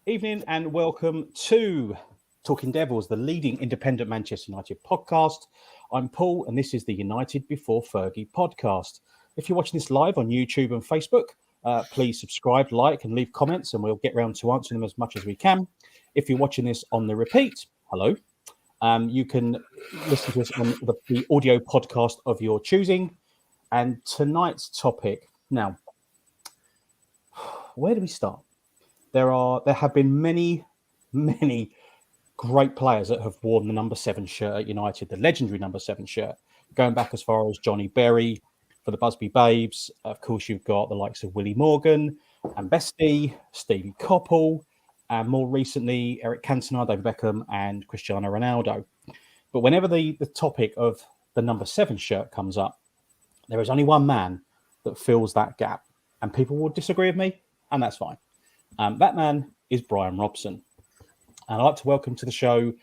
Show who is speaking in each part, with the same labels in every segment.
Speaker 1: Evening and welcome to Talking Devils, the leading independent Manchester United podcast. I'm Paul and this is the United Before Fergie podcast. If you're watching this live on YouTube and Facebook, please subscribe, like and leave comments and we'll get round to answering them as much as we can. If you're watching this on the repeat, hello. You can listen to us on the audio podcast of your choosing. And tonight's topic, now, where do we start? There have been many great players that have worn the number 7 shirt at United, the legendary number 7 shirt, going back as far as Johnny Berry for the Busby Babes. Of course, you've got the likes of Willie Morgan and Bestie, Stevie Coppell, and more recently, Eric Cantona, David Beckham, and Cristiano Ronaldo. But whenever the topic of the number 7 shirt comes up, there is only one man that fills that gap. And people will disagree with me, and that's fine. That man is Bryan Robson. And I'd like to welcome to the show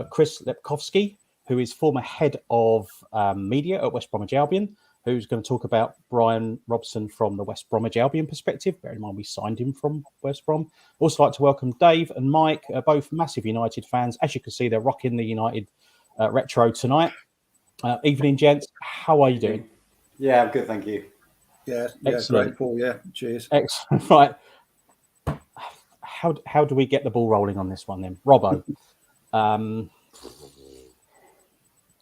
Speaker 1: Chris Lepkowski, who is former head of media at West Bromwich Albion, who's going to talk about Bryan Robson from the West Bromwich Albion perspective. Bear in mind, we signed him from West Brom. Also like to welcome Dave and Mike, both massive United fans. As you can see, they're rocking the United retro tonight. Evening, gents. How are you doing?
Speaker 2: Yeah, I'm good, thank you.
Speaker 3: Yeah,
Speaker 1: excellent.
Speaker 3: Great, Paul. Yeah, cheers.
Speaker 1: Excellent. Right. How do we get the ball rolling on this one then? Robbo.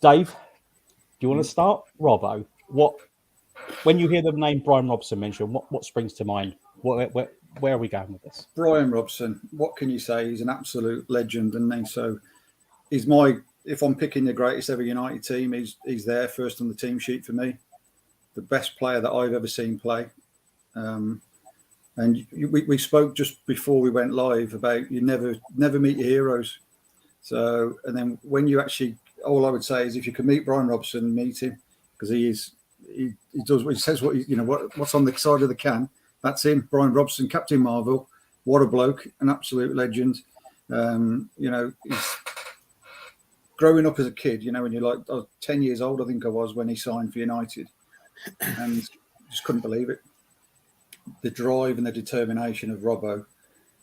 Speaker 1: Dave, do you want to start? Robbo, when you hear the name Bryan Robson mentioned, what springs to mind? Where are we going with this?
Speaker 3: Bryan Robson, what can you say? He's an absolute legend, isn't he? So he's if I'm picking the greatest ever United team, he's there first on the team sheet for me. The best player that I've ever seen play. And we spoke just before we went live about you never meet your heroes. So, and then when you actually, all I would say is if you can meet Bryan Robson, meet him, because he does what he says, what's on the side of the can. That's him, Bryan Robson, Captain Marvel. What a bloke, an absolute legend. He's growing up as a kid, when you're I was 10 years old, I think I was when he signed for United, and just couldn't believe it. The drive and the determination of Robbo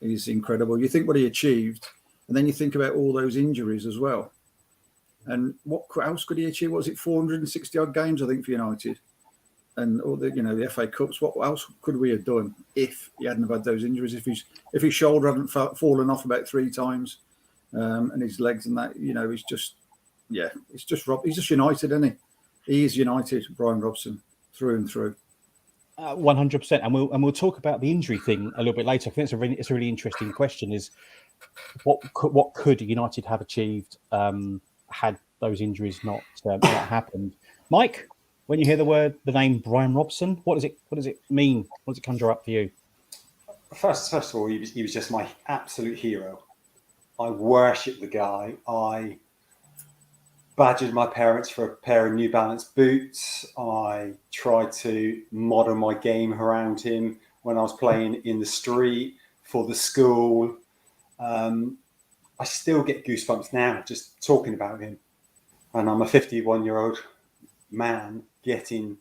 Speaker 3: is incredible. You think what he achieved, and then you think about all those injuries as well. And what else could he achieve? What was it, 460 odd games, I think, for United, and all the FA Cups. What else could we have done if he hadn't have had those injuries? If his shoulder hadn't fallen off about 3 times, and his legs and that, he's just He's just United, isn't he? He is United, Bryan Robson, through and through.
Speaker 1: 100%, and we'll talk about the injury thing a little bit later. I think it's a really interesting question. Is what could United have achieved had those injuries not happened? Mike, when you hear the name Bryan Robson, what does it mean? What does it conjure up for you?
Speaker 2: First of all, he was just my absolute hero. I worship the guy. I badgered my parents for a pair of New Balance boots. I tried to model my game around him when I was playing in the street for the school. I still get goosebumps now just talking about him. And I'm a 51-year-old man getting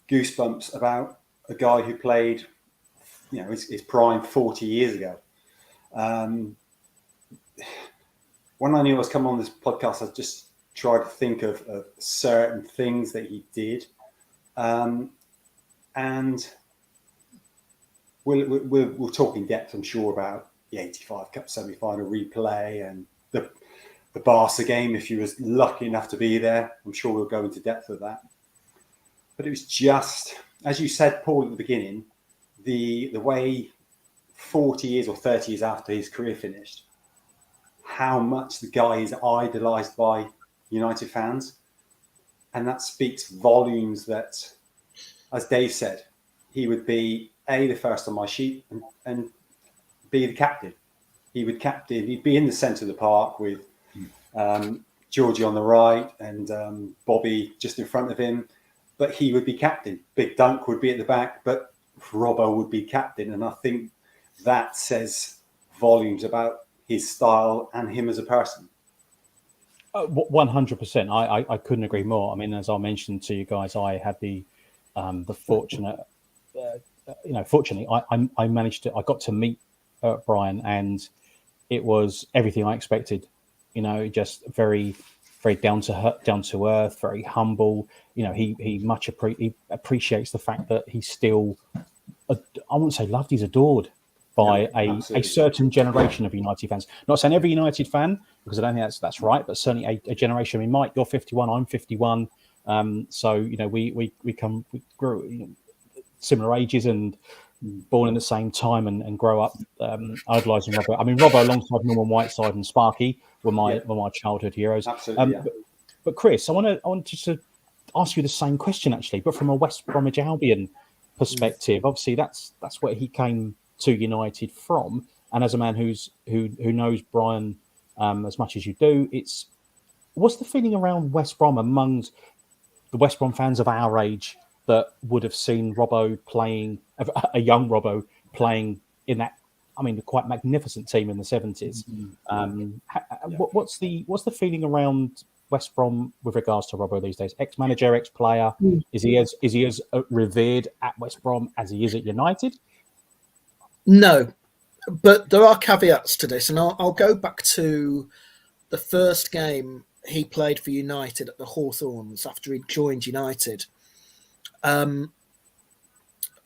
Speaker 2: goosebumps about a guy who played, his prime 40 years ago. When I knew I was coming on this podcast, I just tried to think of certain things that he did. And we'll talk in depth, I'm sure, about the 85 Cup semi-final replay and the Barca game, if you was lucky enough to be there. I'm sure we'll go into depth of that. But it was just, as you said, Paul, at the beginning, the way 40 years or 30 years after his career finished, how much the guy is idolised by United fans. And that speaks volumes that, as Dave said, he would be the first on my sheet and B, the captain. He'd be in the centre of the park with Georgie on the right and Bobby just in front of him, but he would be captain. Big Dunk would be at the back, but Robbo would be captain. And I think that says volumes about his style and him as a person.
Speaker 1: 100%. I couldn't agree more. I mean, as I mentioned to you guys, I had the fortunately, I got to meet Bryan, and it was everything I expected. Just very, very down to earth, very humble. He he appreciates the fact that he's still, I wouldn't say loved, he's adored by a certain generation of United fans. Not saying every United fan, because I don't think that's right, but certainly a generation. I mean, Mike, you're 51, I'm 51. So we grew similar ages and born in the same time and grow up idolising Robbo. I mean, Robbo alongside Norman Whiteside and Sparky were my childhood heroes.
Speaker 2: Absolutely.
Speaker 1: But Chris, I want to ask you the same question actually, but from a West Bromwich Albion perspective. Obviously, that's where he came to United from, and as a man who knows Bryan as much as you do, what's the feeling around West Brom amongst the West Brom fans of our age that would have seen Robbo playing, a young Robbo playing in that, I mean, quite magnificent team in the 70s. What's the feeling around West Brom with regards to Robbo these days? Ex-manager, ex-player, is he as revered at West Brom as he is at United?
Speaker 4: No, but there are caveats to this, and I'll go back to the first game he played for United at the Hawthorns after he joined United. I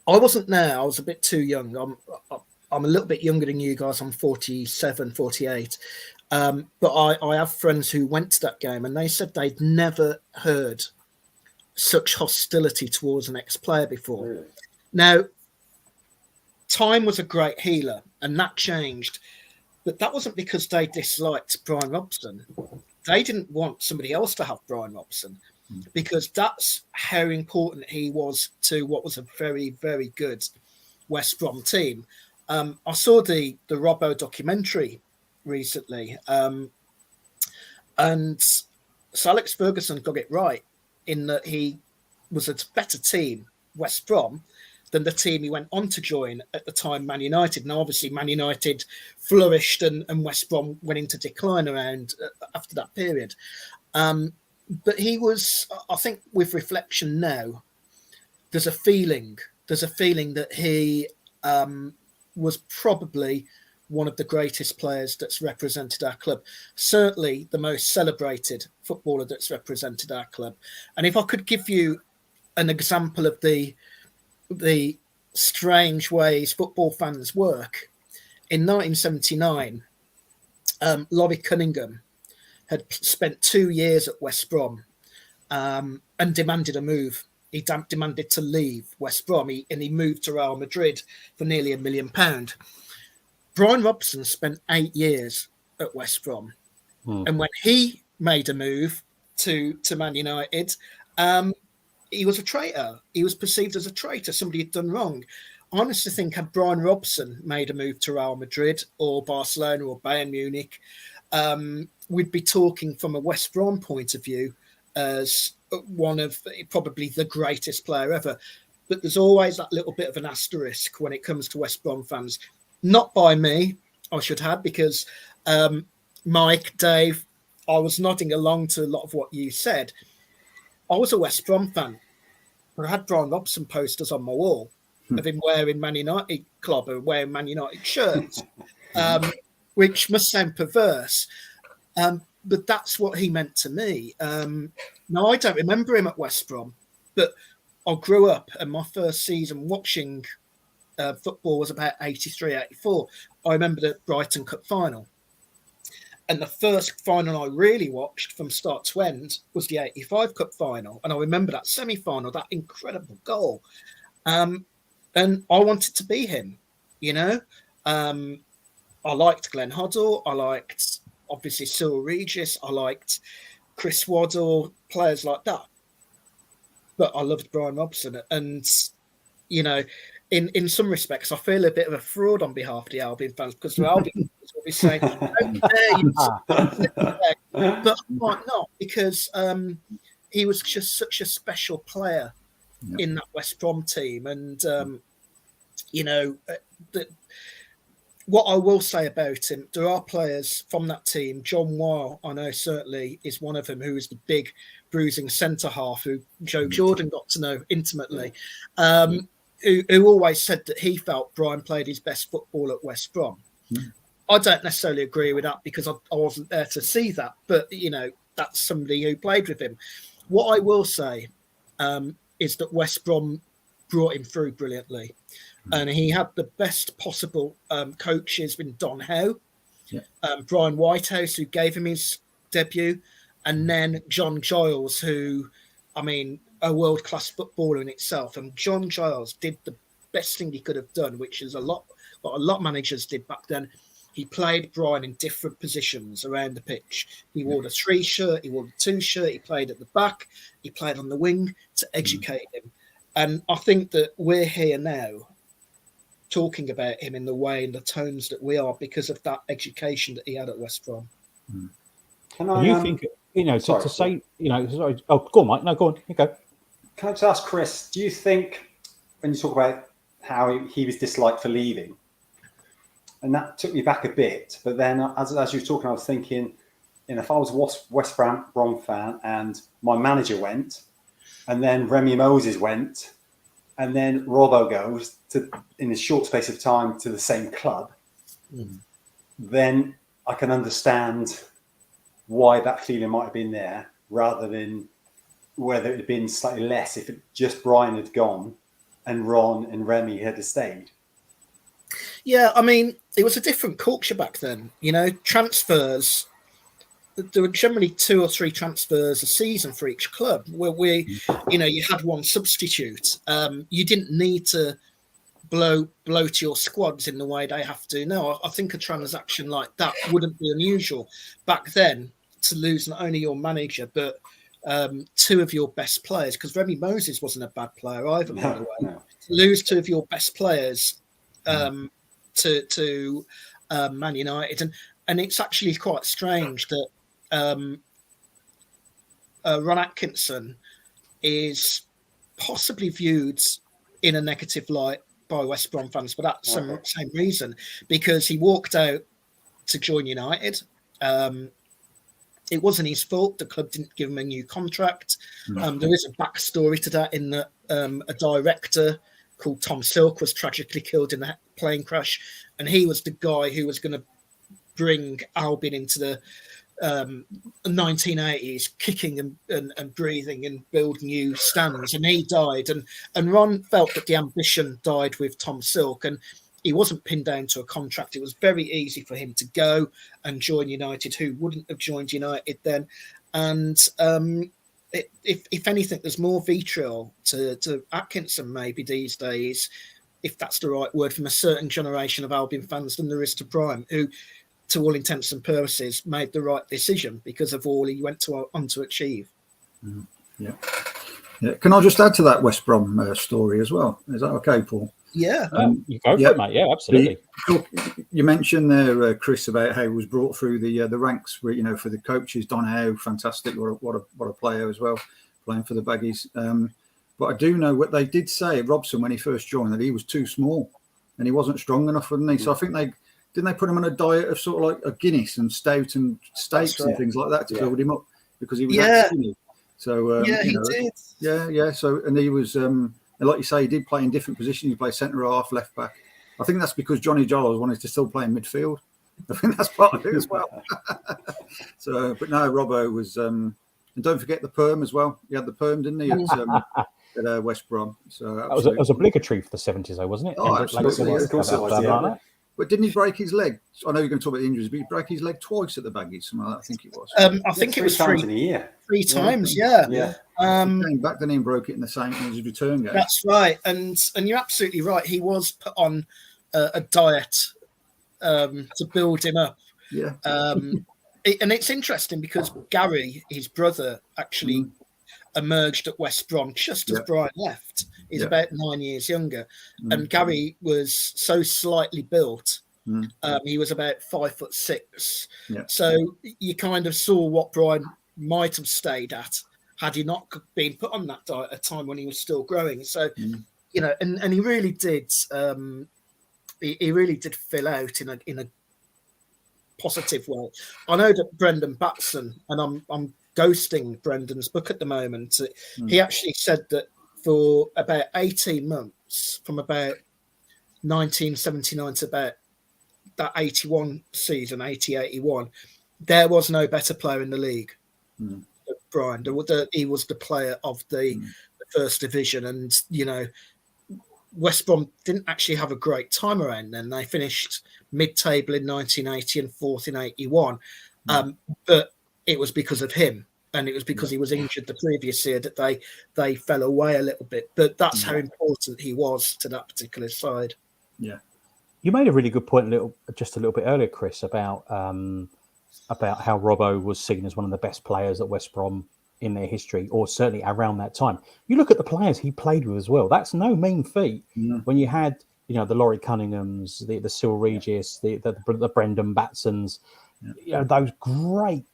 Speaker 4: wasn't there. I was a bit too young. I'm a little bit younger than you guys. I'm 47, 48. But I have friends who went to that game and they said they'd never heard such hostility towards an ex-player before.
Speaker 2: Really?
Speaker 4: Now, time was a great healer and that changed. But that wasn't because they disliked Bryan Robson. They didn't want somebody else to have Bryan Robson because that's how important he was to what was a very, very good West Brom team. I saw the Robbo documentary recently, and Sir Alex Ferguson got it right in that he was a better team, West Brom, than the team he went on to join at the time, Man United. Now, obviously, Man United flourished and West Brom went into decline around after that period. But he was, I think, with reflection now, there's a feeling that he was probably one of the greatest players that's represented our club. Certainly the most celebrated footballer that's represented our club. And if I could give you an example of the strange ways football fans work, in 1979, Laurie Cunningham had spent 2 years at West Brom and demanded a move. He demanded to leave West Brom and he moved to Real Madrid for nearly £1 million. Bryan Robson spent 8 years at West Brom. And when he made a move to Man United, he was a traitor. He was perceived as a traitor. Somebody had done wrong. I honestly think had Bryan Robson made a move to Real Madrid or Barcelona or Bayern Munich, we'd be talking from a West Brom point of view as one of probably the greatest player ever. But there's always that little bit of an asterisk when it comes to West Brom fans. Not by me, I should have, because Mike, Dave, I was nodding along to a lot of what you said. I was a West Brom fan. I had Bryan Robson posters on my wall of him wearing Man United club and wearing Man United shirts, which must sound perverse. But that's what he meant to me. Now, I don't remember him at West Brom, but I grew up and my first season watching football was about 83, 84. I remember the Brighton Cup final. And the first final I really watched from start to end was the 85 Cup final. And I remember that semi-final, that incredible goal. And I wanted to be him, you know. I liked Glenn Hoddle. I liked, obviously, Cyril Regis. I liked Chris Waddle, players like that. But I loved Bryan Robson. And, you know, in some respects, I feel a bit of a fraud on behalf of the Albion fans because the Albion fans will be saying, but I might not, because he was just such a special player in that West Brom team. And, you know, what I will say about him, there are players from that team. John Weil, I know certainly, is one of them, who is the big bruising centre-half who Joe Jordan got to know intimately. Who always said that he felt Bryan played his best football at West Brom. I don't necessarily agree with that because I wasn't there to see that. But, that's somebody who played with him. What I will say is that West Brom brought him through brilliantly. And he had the best possible coaches in Don Howe, Brian Whitehouse, who gave him his debut, and then John Giles, who, a world-class footballer in itself. And John Giles did the best thing he could have done, which is what a lot of managers did back then. He played Bryan in different positions around the pitch. He wore the 3 shirt, he wore the 2 shirt, he played at the back, he played on the wing to educate him. And I think that we're here now talking about him in the way and the tones that we are because of that education that he had at West Brom.
Speaker 2: Can I,
Speaker 1: you think, to say, sorry. Oh, go on, Mike. No, go on. You go.
Speaker 2: Can I just ask Chris, do you think when you talk about how he was disliked for leaving, and that took me back a bit, but then as you were talking, I was thinking, if I was a West Brom fan and my manager went, and then Remy Moses went, and then Robbo goes in a short space of time to the same club, then I can understand why that feeling might have been there, rather than whether it had been slightly less if just Bryan had gone and Ron and Remy had stayed.
Speaker 4: Yeah, it was a different culture back then. Transfers, there were generally 2 or 3 transfers a season for each club, where you had one substitute. You didn't need to bloat your squads in the way they have to now. I think a transaction like that wouldn't be unusual back then, to lose not only your manager but 2 of your best players, because Remy Moses wasn't a bad player either, by the way. No. To lose 2 of your best players to Man United, and it's actually quite strange that Ron Atkinson is possibly viewed in a negative light by West Brom fans for that same reason, because he walked out to join United. It wasn't his fault. The club didn't give him a new contract. There is a backstory to that in that a director called Tom Silk was tragically killed in a plane crash, and he was the guy who was going to bring Albion into the 1980s, kicking and breathing and build new stands, and he died, and Ron felt that the ambition died with Tom Silk, and he wasn't pinned down to a contract. It was very easy for him to go and join United, who wouldn't have joined United then. And if anything, there's more vitriol to Atkinson maybe these days, if that's the right word, from a certain generation of Albion fans than there is to Bryan, who, to all intents and purposes, made the right decision because of all he went on to achieve.
Speaker 3: Yeah. Can I just add to that West Brom story as well? Is that okay, Paul?
Speaker 4: Yeah.
Speaker 1: You go for it, mate. Yeah, absolutely.
Speaker 3: You mentioned there, Chris, about how he was brought through the ranks, for the coaches. Don Howe, fantastic. What a player as well, playing for the Baggies. But I do know what they did say at Robson when he first joined, that he was too small and he wasn't strong enough, wasn't he? So I think they put him on a diet of sort of like a Guinness and stout and steaks and things like that to build him up, because he was that skinny. So
Speaker 4: he did.
Speaker 3: Yeah. So, and he was, like you say, he did play in different positions. He played centre half, left back. I think that's because Johnny Giles wanted to still play in midfield. I think that's part of it as well. So, but no, Robbo was, and don't forget the perm as well. He had the perm, didn't he, at West Brom? So
Speaker 1: it was obligatory for the 70s, though, wasn't it?
Speaker 3: Oh, absolutely.
Speaker 2: Of course it was.
Speaker 3: But didn't he break his leg? I know you're going to talk about injuries, but he broke his leg twice at the Baggies. Something like that, I think it was.
Speaker 4: I think it was
Speaker 2: 3 times in a year.
Speaker 4: 3 times,
Speaker 3: yeah. He came back then and broke it in the same as his return game.
Speaker 4: That's right, and you're absolutely right. He was put on a diet to build him up.
Speaker 3: Yeah.
Speaker 4: And it's interesting because Gary, his brother, actually emerged at West Brom just as Bryan left. He's about 9 years younger, and Gary was so slightly built. He was about 5'6". So you kind of saw what Bryan might have stayed at had he not been put on that diet at a time when he was still growing. So, and he really did. He really did fill out in a positive way. I know that Brendan Batson, and I'm ghosting Brendan's book at the moment. He actually said that for about 18 months, from about 1979 to about that 81 season, 80-81, there was no better player in the league than Bryan. He was the player of the first division, and West Brom didn't actually have a great time around then. They finished mid-table in 1980 and fourth in 81, but it was because of him, and it was because he was injured the previous year that they fell away a little bit. But that's how important he was to that particular side.
Speaker 3: Yeah,
Speaker 1: you made a really good point just a little bit earlier, Chris, about how Robbo was seen as one of the best players at West Brom in their history, or certainly around that time. You look at the players he played with as well. That's no mean feat. When you had, the Laurie Cunninghams, the Cyril Regis, the Brendan Batsons, those great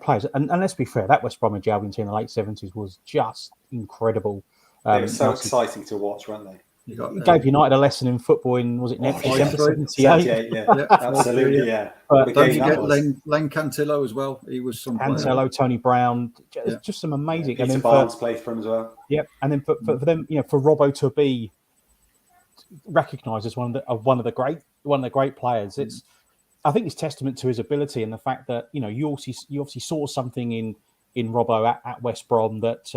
Speaker 1: players. And let's be fair, that West Bromwich Albion team in the late 70s was just incredible.
Speaker 2: They were so exciting to watch, weren't they?
Speaker 1: It gave United a lesson in football in, was it December 78?
Speaker 2: Yeah, absolutely, yeah.
Speaker 3: But don't forget Len Cantillo as well. He was some
Speaker 1: Cantillo, Tony Brown, just some amazing.
Speaker 2: Peter Barnes played for him as well.
Speaker 1: Yep, and then for them, for Robbo to be recognised as one of the great players, I think it's testament to his ability and the fact that you obviously saw something in Robbo at West Brom that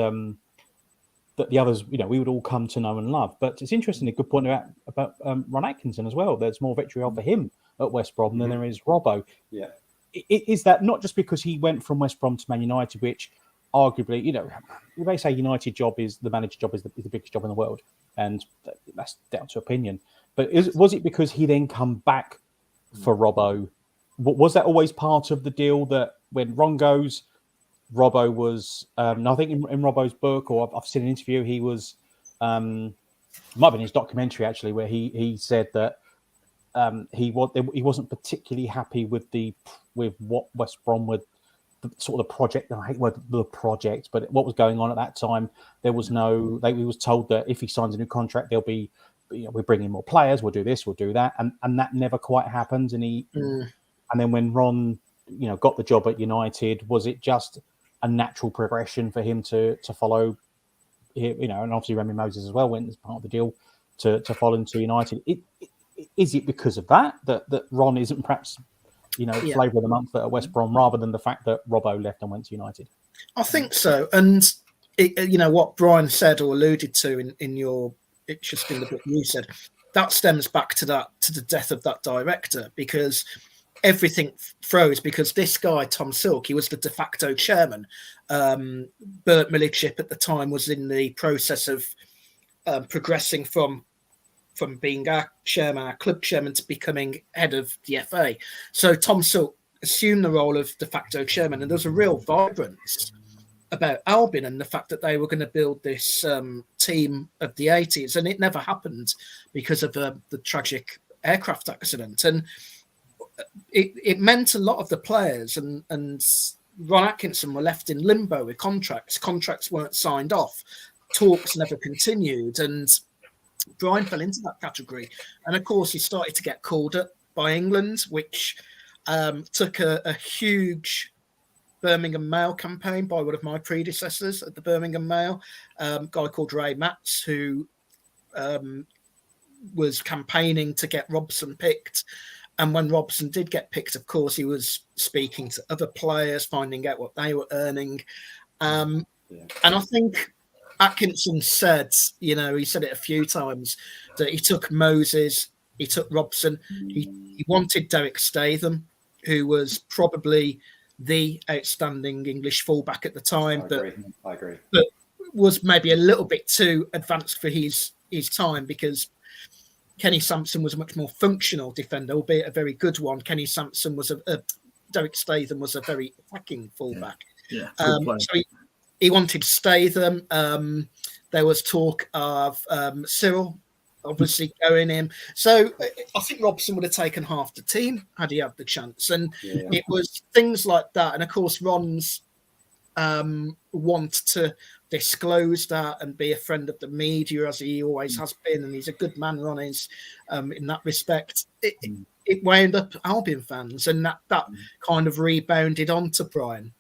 Speaker 1: the others, we would all come to know and love. But it's interesting, a good point about Ron Atkinson as well. There's more vitriol for him at West Brom than there is Robbo.
Speaker 2: Yeah.
Speaker 1: Is that not just because he went from West Brom to Man United, which arguably, you may say United job is the manager job is the biggest job in the world, and that's down to opinion. But was it because he then come back for Robbo? Was that always part of the deal that when Ron goes, Robbo was, I think in Robbo's book, or I've seen an interview, he was, might have been his documentary actually, where he said that he wasn't particularly happy with what West Brom would, sort of the project. I hate the project, but what was going on at that time, there was no. He was told that if he signs a new contract, there'll be, we're bringing more players, we'll do this, we'll do that, and that never quite happened. And and then when Ron, got the job at United, was it just a natural progression for him to follow, and obviously Remy Moses as well went as part of the deal to follow into United. Is it because of that Ron isn't perhaps, flavour of the month at West Brom, rather than the fact that Robbo left and went to United?
Speaker 4: I think so. And, what Bryan said or alluded to in your, it's just in the book you said, that stems back to the death of that director, because everything froze, because this guy, Tom Silk, he was the de facto chairman. Bert Millerchip at the time was in the process of progressing from being our club chairman, to becoming head of the FA. So Tom Silk assumed the role of de facto chairman, and there was a real vibrance about Albion and the fact that they were going to build this team of the 80s, and it never happened because of the tragic aircraft accident. And it meant a lot of the players and Ron Atkinson were left in limbo with contracts. Contracts weren't signed off. Talks never continued, and Bryan fell into that category. And of course, he started to get called up by England, which took a huge Birmingham Mail campaign by one of my predecessors at the Birmingham Mail, a guy called Ray Matz, who was campaigning to get Robson picked. And when Robson did get picked, of course, he was speaking to other players, finding out what they were earning. And I think Atkinson said, he said it a few times, that he took Moses, he took Robson, he wanted Derek Statham, who was probably the outstanding English fullback at the time.
Speaker 2: I agree.
Speaker 4: But was maybe a little bit too advanced for his time, because Kenny Sampson was a much more functional defender, albeit a very good one. Kenny Sampson was Derek Statham was a very attacking fullback. So he wanted Statham. There was talk of Cyril obviously going in. So I think Robson would have taken half the team had he had the chance. And it was things like that. And of course, Ron's want to disclose that and be a friend of the media, as he always has been, and he's a good man, Ron is, in that respect. It wound up Albion fans, and that kind of rebounded onto Bryan.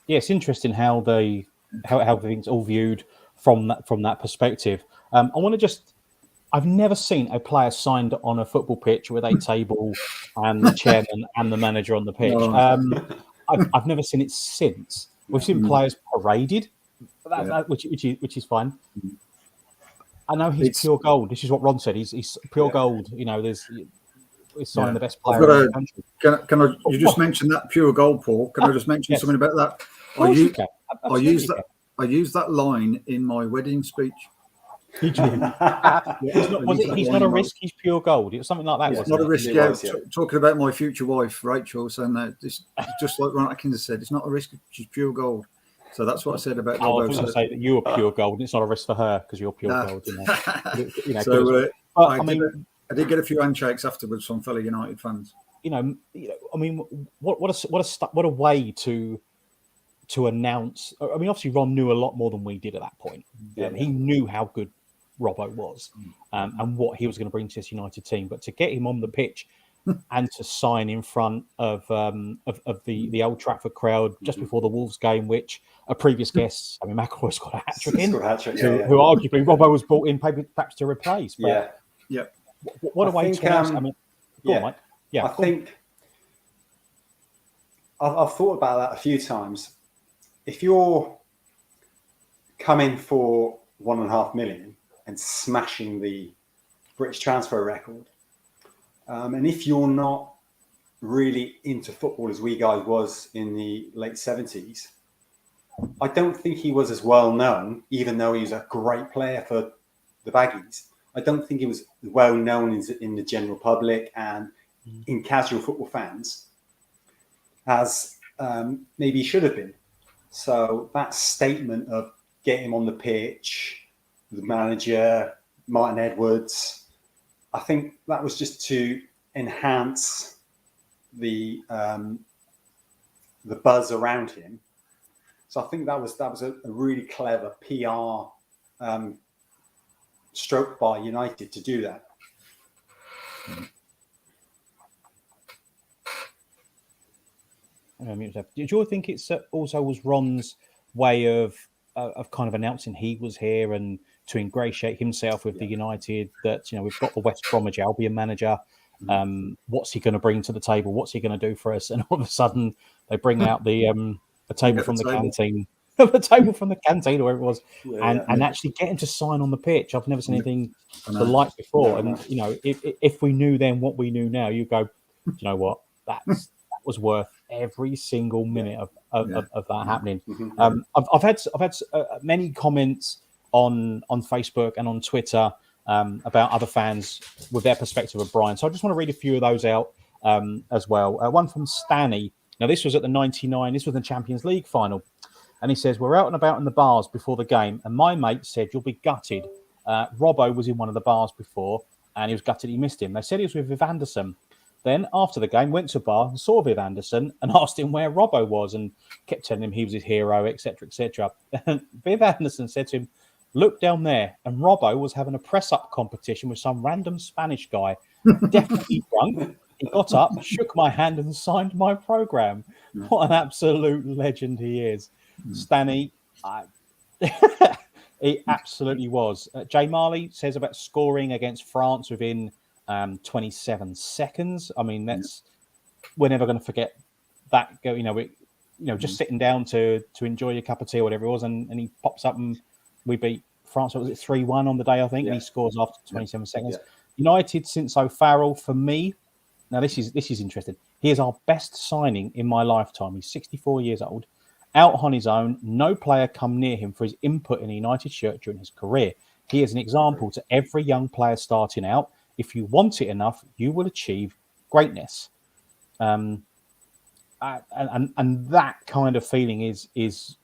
Speaker 1: It's interesting how things all viewed from that perspective. I want to I've never seen a player signed on a football pitch with a table and the chairman and the manager on the pitch.
Speaker 3: No.
Speaker 1: I've never seen it since. We've seen players paraded, which is fine. I know he's pure gold. This is what Ron said. He's pure gold. You know, he's signing the best player in the country.
Speaker 3: Can I? You just mentioned that pure gold, Paul. Can I just mention something about that? I used that line in my wedding speech.
Speaker 1: Did you? He's not a risk. He's pure gold. It was something like that.
Speaker 3: It's not a risk. Talking about my future wife, Rachel, saying that just like Ron Atkins said, it's not a risk. She's pure gold. So that's what I said about.
Speaker 1: I was going to say that you are pure gold. It's not a risk for her because you're pure gold.
Speaker 3: So I did get a few handshakes afterwards from fellow United fans.
Speaker 1: I mean, what a way to announce. I mean, obviously Ron knew a lot more than we did at that point. He knew how good Robbo was and what he was going to bring to this United team. But to get him on the pitch and to sign in front of the Old Trafford crowd just before the Wolves game, which a previous guest, I mean, McAvoy's got a hat-trick in, who arguably Robbo was brought in perhaps to replace. But what a way to announce. I mean, go on, Mike. Yeah,
Speaker 2: I think I've thought about that a few times. If you're coming for 1.5 million and smashing the British transfer record, and if you're not really into football as we guys was in the late 70s, I don't think he was as well known, even though he was a great player for the Baggies. I don't think he was well known in the general public and in casual football fans as maybe he should have been. So that statement of getting him on the pitch, the manager, Martin Edwards, I think that was just to enhance the buzz around him. So I think that was a really clever PR stroke by United to do that.
Speaker 1: Did you think it's also was Ron's way of kind of announcing he was here and to ingratiate himself with the United, that we've got the West Bromwich Albion manager. What's he going to bring to the table? What's he going to do for us? And all of a sudden they bring out the table from the canteen, the table from the canteen, or whatever it was, and actually get him to sign on the pitch. I've never seen anything the like before. And if we knew then what we knew now, you go, do you know what? That was worth every single minute of that happening. I've had many comments on Facebook and on Twitter about other fans with their perspective of Bryan. So I just want to read a few of those out as well. One from Stanny. Now, this was at the 99. This was the Champions League final. And he says, we're out and about in the bars before the game. And my mate said, you'll be gutted. Robbo was in one of the bars before and he was gutted he missed him. They said he was with Viv Anderson. Then, after the game, went to a bar and saw Viv Anderson and asked him where Robbo was and kept telling him he was his hero, etc., etc. Viv Anderson said to him, look down there. And Robbo was having a press-up competition with some random Spanish guy, definitely drunk. He got up, shook my hand and signed my programme. What an absolute legend he is. Stanny, he absolutely was. Jay Marley says about scoring against France within 27 seconds. I mean, we're never going to forget that. Just sitting down to enjoy your cup of tea or whatever it was, and he pops up and we beat France. What was it, 3-1 on the day, I think, and he scores after 27 seconds. United since O'Farrell, for me. Now this is interesting. He is our best signing in my lifetime. He's 64 years old, out on his own. No player come near him for his input in a United shirt during his career. He is an example to every young player starting out. If you want it enough, you will achieve greatness. And that kind of feeling is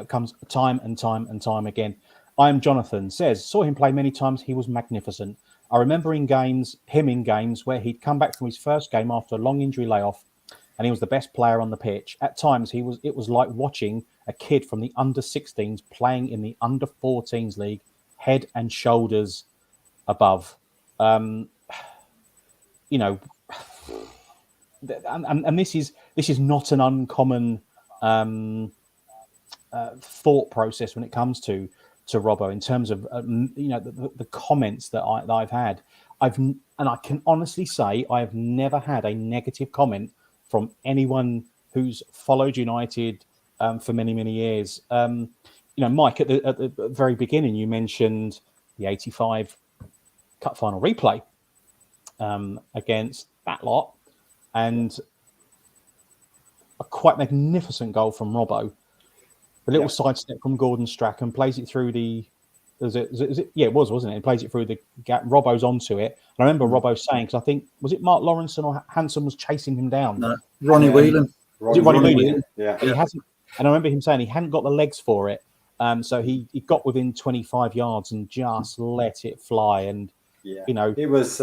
Speaker 1: comes time and time again. I am Jonathan says, saw him play many times. He was magnificent. I remember him in games where he'd come back from his first game after a long injury layoff, and he was the best player on the pitch. At times, it was like watching a kid from the under-16s playing in the under-14s league, head and shoulders above. And this is not an uncommon thought process when it comes to Robbo in terms of the comments that I've had. And I can honestly say I have never had a negative comment from anyone who's followed United for many, many years. Mike, at the very beginning, you mentioned the '85 Cup final replay against that lot, and a quite magnificent goal from Robbo. The little sidestep from Gordon Strachan, plays it through the. It was, wasn't it? He plays it through the gap. Robbo's onto it. And I remember Robbo saying, because I think, was it Mark Lawrenson or Hanson was chasing him down?
Speaker 3: No, Ronnie Whelan.
Speaker 1: Was it Ronnie Whelan?
Speaker 2: Yeah.
Speaker 1: He hasn't. And I remember him saying he hadn't got the legs for it. So he got within 25 yards and just let it fly. And,
Speaker 2: it was,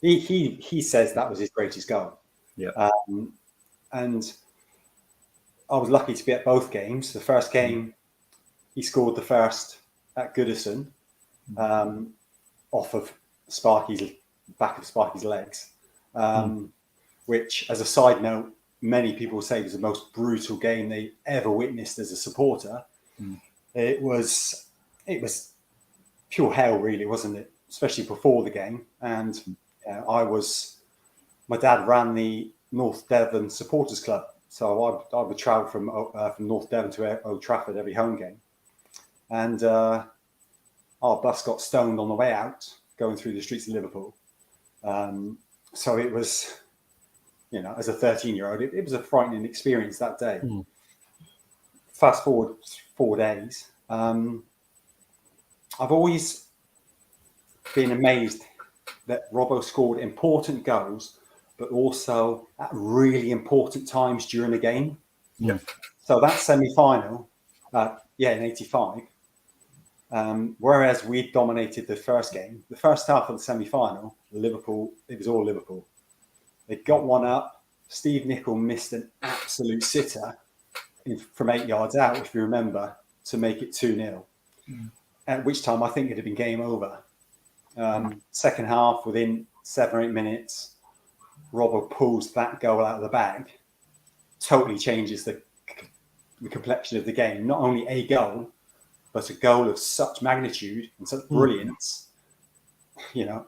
Speaker 2: he says that was his greatest goal.
Speaker 3: Yeah.
Speaker 2: And I was lucky to be at both games. The first game, he scored the first at Goodison, off of back of Sparky's legs, which, as a side note, many people say was the most brutal game they ever witnessed as a supporter. It was pure hell, really, wasn't it? Especially before the game. And my dad ran the North Devon Supporters Club. So I would travel from North Devon to Old Trafford every home game. And our bus got stoned on the way out, going through the streets of Liverpool. So it was, as a 13-year-old, it was a frightening experience that day. Fast forward 4 days. I've always been amazed that Robbo scored important goals, but also at really important times during the game.
Speaker 3: Yeah.
Speaker 2: So that semi-final, in '85, whereas we dominated the first game, the first half of the semi-final, Liverpool, it was all Liverpool. They got one up. Steve Nicol missed an absolute sitter from 8 yards out, if you remember, to make it 2-0. At which time I think it'd have been game over. Second half, within 7 or 8 minutes, Robbo pulls that goal out of the bag, totally changes the complexion of the game. Not only a goal, but a goal of such magnitude and such brilliance. I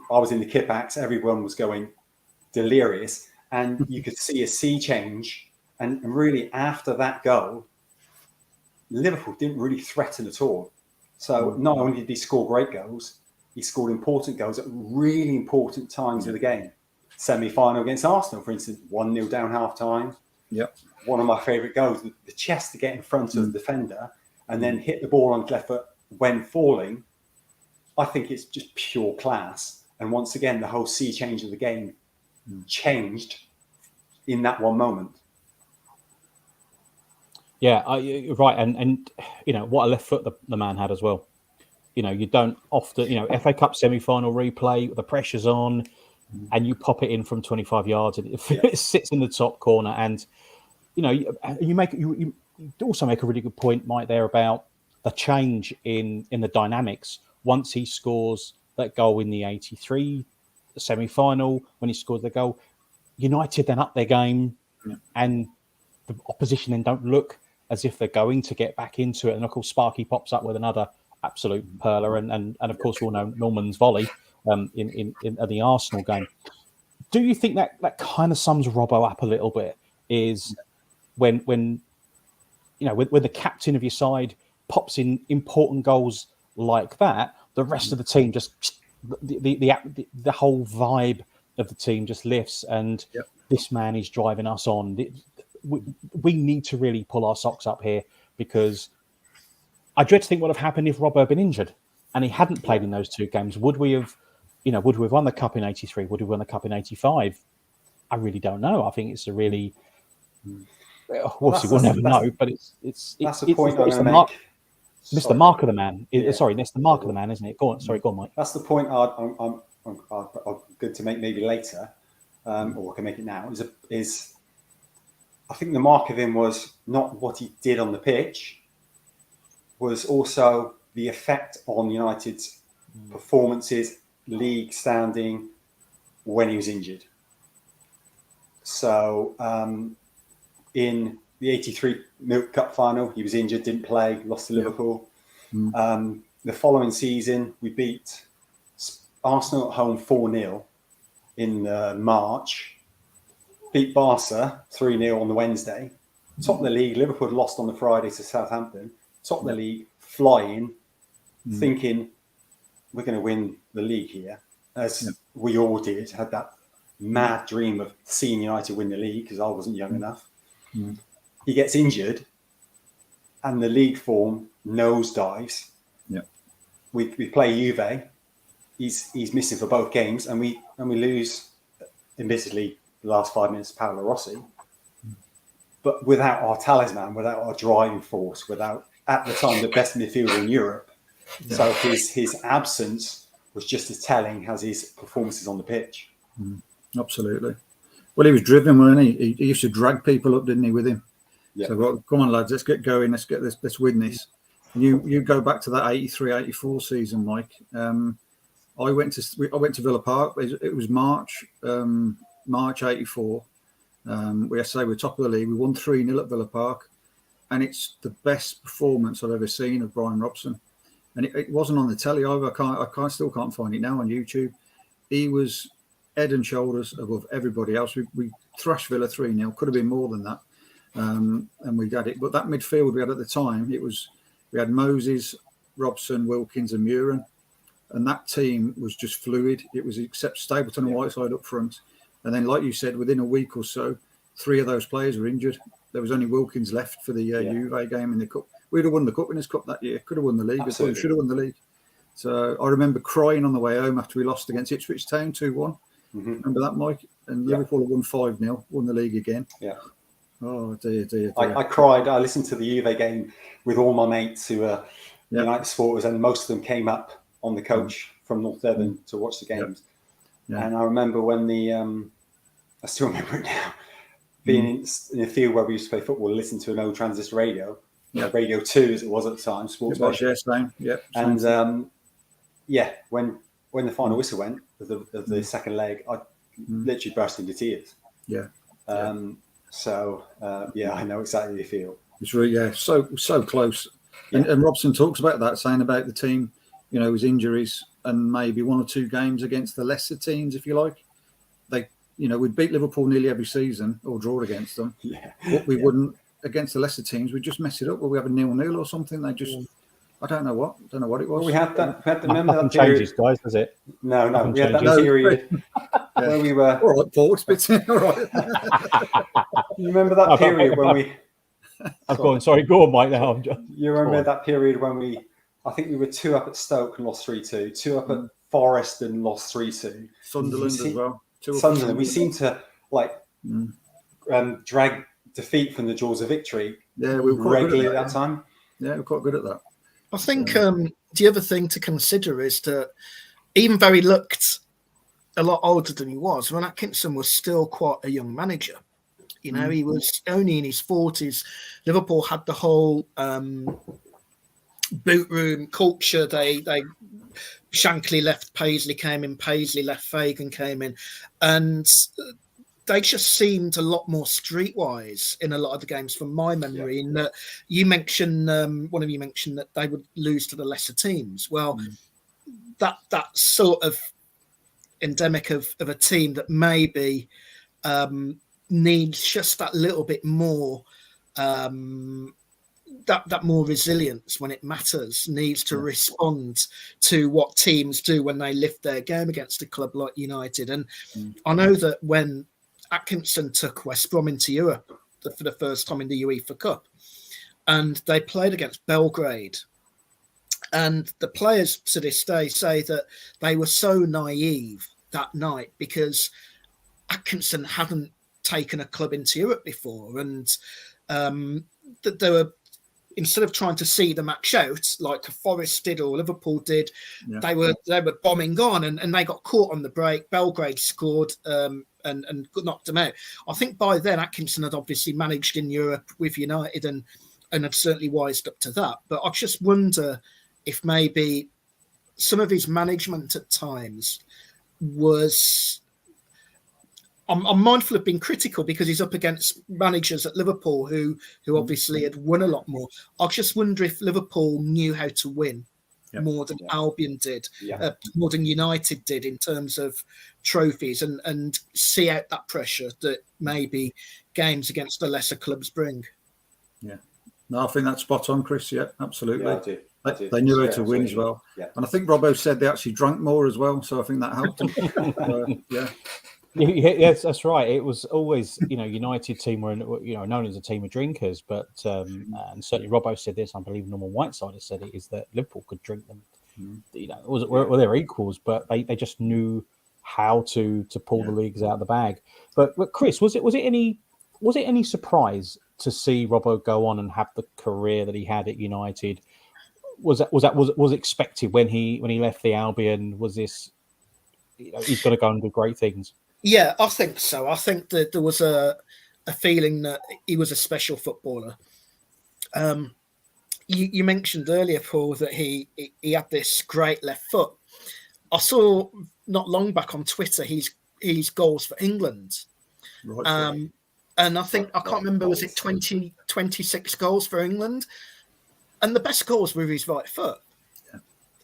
Speaker 2: was in the Kippax, everyone was going delirious, and you could see a sea change. And really, after that goal, Liverpool didn't really threaten at all. So not only did he score great goals, he scored important goals at really important times of the game. Semi-final against Arsenal, for instance, 1-0 down half-time.
Speaker 3: Yep.
Speaker 2: One of my favourite goals, the chest to get in front of the defender and then hit the ball on left foot when falling. I think it's just pure class. And once again, the whole sea change of the game changed in that one moment.
Speaker 1: Yeah, right. And what a left foot the man had as well. You don't often, FA Cup semi-final replay, the pressure's on, and you pop it in from 25 yards, and it sits in the top corner. And you also make a really good point, Mike, there about the change in the dynamics once he scores that goal in the '83 semi-final. When he scores the goal, United then up their game, and the opposition then don't look as if they're going to get back into it. And of course, Sparky pops up with another absolute perler, and of course we'll know Norman's volley in the Arsenal game. Do you think that kind of sums Robbo up a little bit? Is when the captain of your side pops in important goals like that, the rest of the team just the whole vibe of the team just lifts, and this man is driving us on. We need to really pull our socks up here, because I dread to think what would have happened if Robbo had been injured and he hadn't played in those two games. Would we have won the cup in '83? Would we have won the cup in '85? I really don't know. I think it's a really obviously we'll never know, but it's the point I'm going to make. It's the mark of the man. Sorry, that's the mark of the man, isn't it? Go on, Mike.
Speaker 2: That's the point I'm good to make maybe later, or I can make it now. Is I think the mark of him was not what he did on the pitch, was also the effect on United's performances, league standing, when he was injured. So in the '83 Milk Cup final, he was injured, didn't play, lost to Liverpool. The following season, we beat Arsenal at home 4-0 in March, beat Barca 3-0 on the Wednesday, top of the league. Liverpool lost on the Friday to Southampton, top of the league, flying, thinking we're going to win the league here, as we all did, had that mad dream of seeing United win the league because I wasn't young enough. He gets injured and the league form nosedives. We play Juve. He's missing for both games, and we lose, admittedly, the last 5 minutes to Paolo Rossi. But without our talisman, without our driving force, without, at the time, the best midfielder in Europe. So his absence was just as telling as his performances on the pitch.
Speaker 3: Absolutely. Well, he was driven, wasn't he? He used to drag people up, didn't he, with him? So, well, come on, lads, let's get going. Let's get this. Let's win this. And you go back to that 83-84 season, Mike. I went to Villa Park. It was March 84. We say we're top of the league. We won 3-0 at Villa Park, and it's the best performance I've ever seen of Bryan Robson. And it wasn't on the telly either. I still can't find it now on YouTube. He was head and shoulders above everybody else. We thrashed Villa 3-0. Could have been more than that, and we had it. But that midfield we had at the time, we had Moses, Robson, Wilkins, and Muren. And that team was just fluid. It was except Stapleton and Whiteside up front. And then, like you said, within a week or so, 3 of those players were injured. There was only Wilkins left for the Juve game in the Cup. We'd have won the Cup Winners' Cup that year. Could have won the league.
Speaker 2: Absolutely.
Speaker 3: Should have won the league. So I remember crying on the way home after we lost against Ipswich Town 2-1. Remember that, Mike? And Liverpool had won 5-0, won the league again. Oh, dear.
Speaker 2: I cried. I listened to the Juve game with all my mates who are United supporters, and most of them came up on the coach from North Devon to watch the games. And I remember when I still remember it now, being in a field where we used to play football, listen to an old transistor radio, Radio 2 as it was at the time, sports station. And when the final whistle went of the second leg, I literally burst into tears. So I know exactly how you feel.
Speaker 3: It's really so close. And Robson talks about that, saying about the team, his injuries and maybe 1 or 2 games against the lesser teams, if you like. We'd beat Liverpool nearly every season or draw against them. But we wouldn't against the lesser teams. We'd just mess it up. Or we have a 0-0 or something. They just, I don't know what it was.
Speaker 2: Well, we had that. Remember
Speaker 1: Nothing
Speaker 2: that period?
Speaker 1: changes, guys, does it?
Speaker 2: No.
Speaker 1: Nothing
Speaker 2: We had that
Speaker 1: changes.
Speaker 2: period where we were.
Speaker 3: All right, Paul, it's all right.
Speaker 2: You remember that period when we?
Speaker 1: I've gone. Sorry, go on, Mike. Now
Speaker 2: You remember that period when I think we were 2 up at Stoke and lost 3-2, 2 up at Forest and lost 3-2.
Speaker 3: Sunderland as well.
Speaker 2: Sunderland. We seem to drag defeat from the jaws of victory.
Speaker 3: Yeah, we were quite
Speaker 2: regularly
Speaker 3: good
Speaker 2: at that time.
Speaker 3: Yeah, we're quite good at that.
Speaker 4: I think the other thing to consider is that even though he looked a lot older than he was, Ron Atkinson was still quite a young manager. He was only in his 40s. Liverpool had the whole boot room culture. They Shankly left, Paisley came in, Paisley left, Fagan came in, and they just seemed a lot more streetwise in a lot of the games from my memory. In that you mentioned, one of you mentioned that they would lose to the lesser teams. Well, that's sort of endemic of a team that maybe needs just that little bit more, that more resilience when it matters, needs to respond to what teams do when they lift their game against a club like United. And I know that when Atkinson took West Brom into Europe for the first time in the UEFA Cup, and they played against Belgrade, and the players to this day say that they were so naive that night because Atkinson hadn't taken a club into Europe before, and that they were, instead of trying to see the match out like Forest did or Liverpool did, they were bombing on, and they got caught on the break. Belgrade scored and knocked them out. I think by then Atkinson had obviously managed in Europe with United and had certainly wised up to that. But I just wonder if maybe some of his management at times was I'm mindful of being critical because he's up against managers at Liverpool who obviously had won a lot more. I just wonder if Liverpool knew how to win more than Albion did, more than United did in terms of trophies, and see out that pressure that maybe games against the lesser clubs bring. Yeah.
Speaker 3: No, I think that's spot on, Chris. Yeah, absolutely.
Speaker 2: Yeah, I do.
Speaker 3: They knew how to win as well.
Speaker 2: Yeah.
Speaker 3: And I think Robbo said they actually drank more as well. So I think that helped them. Yeah.
Speaker 1: Yes, that's right. It was always, United team were, known as a team of drinkers, but and certainly Robbo said this. I believe Norman Whiteside has said it, is that Liverpool could drink them. Well, they're equals, but they just knew how to pull the leagues out of the bag. But Chris, was it any surprise to see Robbo go on and have the career that he had at United? Was expected when he left the Albion? Was this, he's going to go and do great things?
Speaker 4: Yeah, I think so. I think that there was a feeling that he was a special footballer. You mentioned earlier, Paul, that he had this great left foot. I saw not long back on Twitter his goals for England. Right. And I think, I can't remember, was it 26 goals for England? And the best goals were his right foot,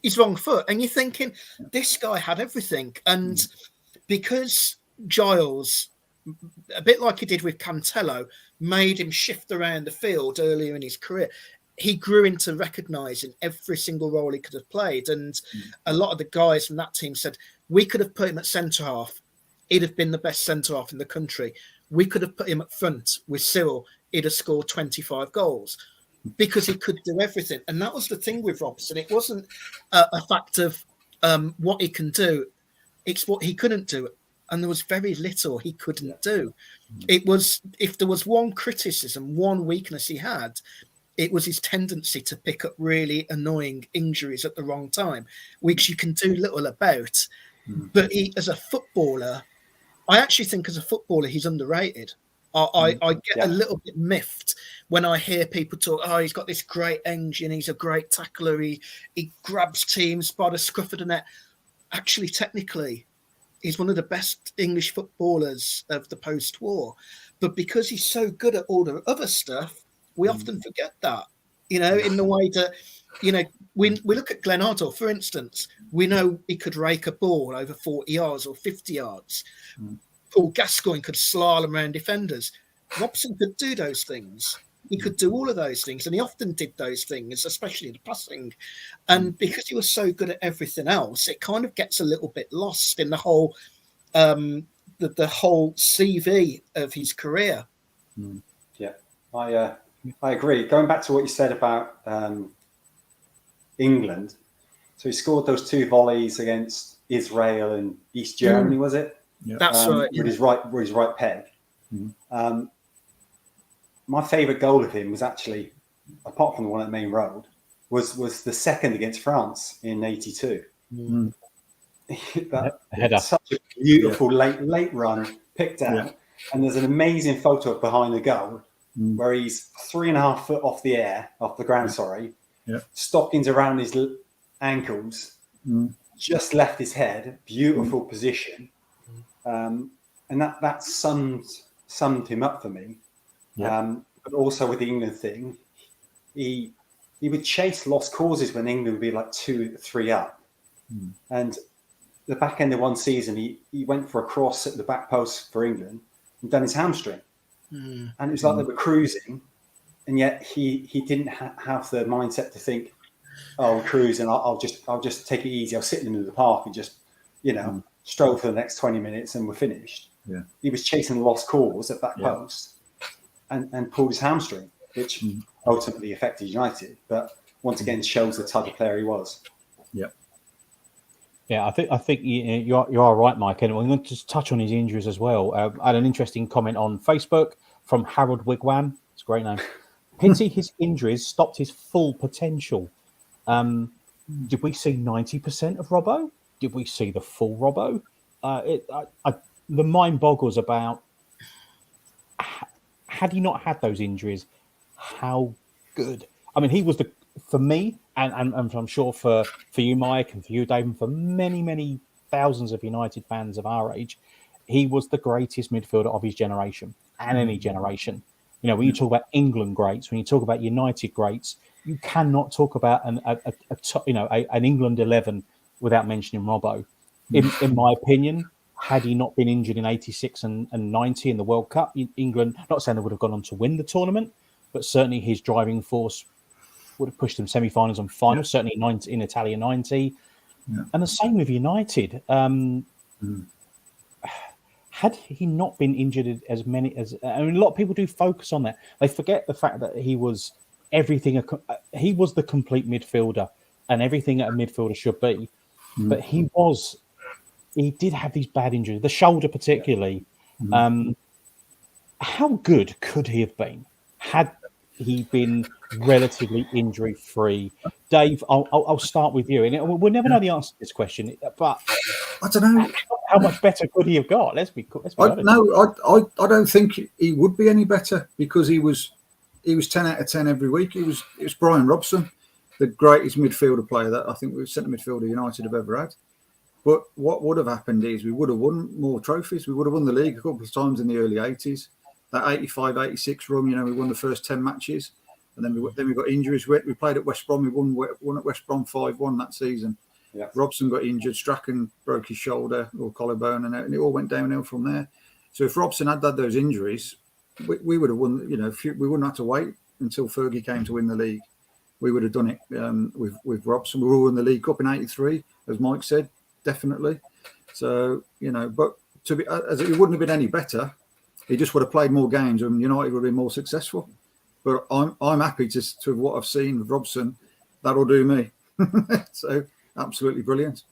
Speaker 4: his wrong foot. And you're thinking, this guy had everything. And because Giles, a bit like he did with Cancelo, made him shift around the field earlier in his career, he grew into recognising every single role he could have played. And a lot of the guys from that team said, we could have put him at centre-half. He'd have been the best centre-half in the country. We could have put him up front with Cyril. He'd have scored 25 goals because he could do everything. And that was the thing with Robson. It wasn't a fact of what he can do. It's what he couldn't do. And there was very little he couldn't do. It was, if there was one criticism, one weakness he had, it was his tendency to pick up really annoying injuries at the wrong time, which you can do little about. But he, as a footballer, I actually think as a footballer, he's underrated. I get a little bit miffed when I hear people talk, he's got this great engine, he's a great tackler, he grabs teams by the scruff of the neck. Actually, technically, he's one of the best English footballers of the post-war. But because he's so good at all the other stuff, we often forget that, in the way that, we look at Glenn Hoddle, for instance, we know he could rake a ball over 40 yards or 50 yards. Paul Gascoigne could slalom around defenders. Robson could do those things. He could do all of those things, and he often did those things, especially the passing. And because he was so good at everything else, it kind of gets a little bit lost in the whole the whole CV of his career.
Speaker 2: Yeah, I agree. Going back to what you said about England, so he scored those 2 volleys against Israel and East Germany, was it?
Speaker 4: Yeah. That's right.
Speaker 2: With his right peg. My favourite goal of him was actually, apart from the one at Main Road, was the second against France in '82. That's such a beautiful late run, picked out, and there's an amazing photo behind the goal where he's 3.5 foot off the ground. Stockings around his ankles, just left his head, beautiful position, and that summed him up for me. But also with the England thing, he would chase lost causes when England would be like 2-3 up, and the back end of one season he went for a cross at the back post for England and done his hamstring, and it was like they were cruising, and yet he didn't have the mindset to think, we're cruising, I'll just take it easy, I'll sit in the middle of the park and just stroll for the next 20 minutes and we're finished. He was chasing the lost cause at back post and pulled his hamstring, which ultimately affected United, but once again shows the type of player he was.
Speaker 1: Yeah, I think you are right, Mike. And we're going to just touch on his injuries as well. I had an interesting comment on Facebook from Harold Wigwam. It's a great name. Pity his injuries stopped his full potential. Did we see 90% of Robbo? Did we see the full Robbo? The mind boggles about, had he not had those injuries, how good. I mean, he was for me, and I'm sure for you, Mike, and for you, Dave, and for many, many thousands of United fans of our age, he was the greatest midfielder of his generation and any generation. You know, when you talk about England greats, when you talk about United greats, you cannot talk about an England 11 without mentioning Robbo. In my opinion, had he not been injured in 86 and 90 in the World Cup, England, not saying they would have gone on to win the tournament, but certainly his driving force would have pushed them semi-finals and finals, certainly in Italia 90. Yeah. And the same with United. Had he not been injured a lot of people do focus on that. They forget the fact that he was everything. He was the complete midfielder and everything that a midfielder should be. But he did have these bad injuries, the shoulder particularly. How good could he have been had he been relatively injury-free? Dave, I'll start with you. And we'll never know the answer to this question, but
Speaker 3: I don't know.
Speaker 1: How much better could he have got? Let's be honest.
Speaker 3: I don't think he would be any better, because he was 10 out of 10 every week. It was Bryan Robson, the greatest midfielder player that I think centre midfielder United have ever had. But what would have happened is we would have won more trophies. We would have won the league a couple of times in the early 80s. That 85-86 run, we won the first 10 matches, and then we got injuries. We played at West Brom. We won at West Brom 5-1 that season. Yeah. Robson got injured. Strachan broke his shoulder or collarbone, and it all went downhill from there. So if Robson had those injuries, we would have won. We wouldn't have to wait until Fergie came to win the league. We would have done it with Robson. We won the League Cup in '83, as Mike said, definitely. So but it wouldn't have been any better. He just would have played more games, and United would have been more successful. But I'm happy to what I've seen with Robson. That'll do me. So. Absolutely brilliant.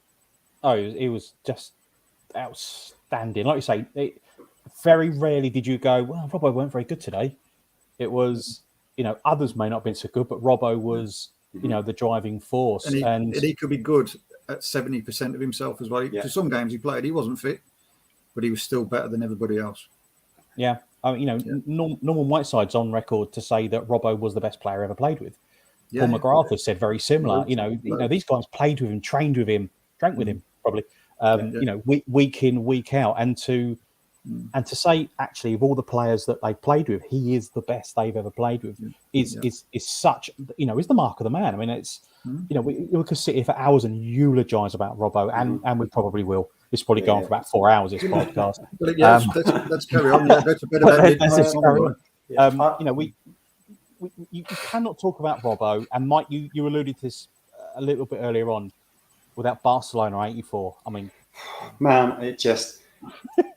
Speaker 1: Oh, it was just outstanding. Like you say, very rarely did you go, well, Robbo weren't very good today. It was, others may not have been so good, but Robbo was, the driving force.
Speaker 3: And he could be good at 70% of himself as well. Yeah. To some games he played, he wasn't fit, but he was still better than everybody else.
Speaker 1: Yeah. Norman Whiteside's on record to say that Robbo was the best player ever played with. Yeah. Paul McGrath has said very similar. These guys played with him, trained with him, drank with him, probably. Week in, week out, and to say actually of all the players that they played with, he is the best they've ever played with. Is such is the mark of the man. I mean, it's we could sit here for hours and eulogise about Robbo, and we probably will. It's probably going for about 4 hours. This podcast.
Speaker 3: Let's carry on. Let's carry
Speaker 1: on. You cannot talk about Robbo, and Mike, you alluded to this a little bit earlier on, without Barcelona '84. I mean,
Speaker 2: man, it just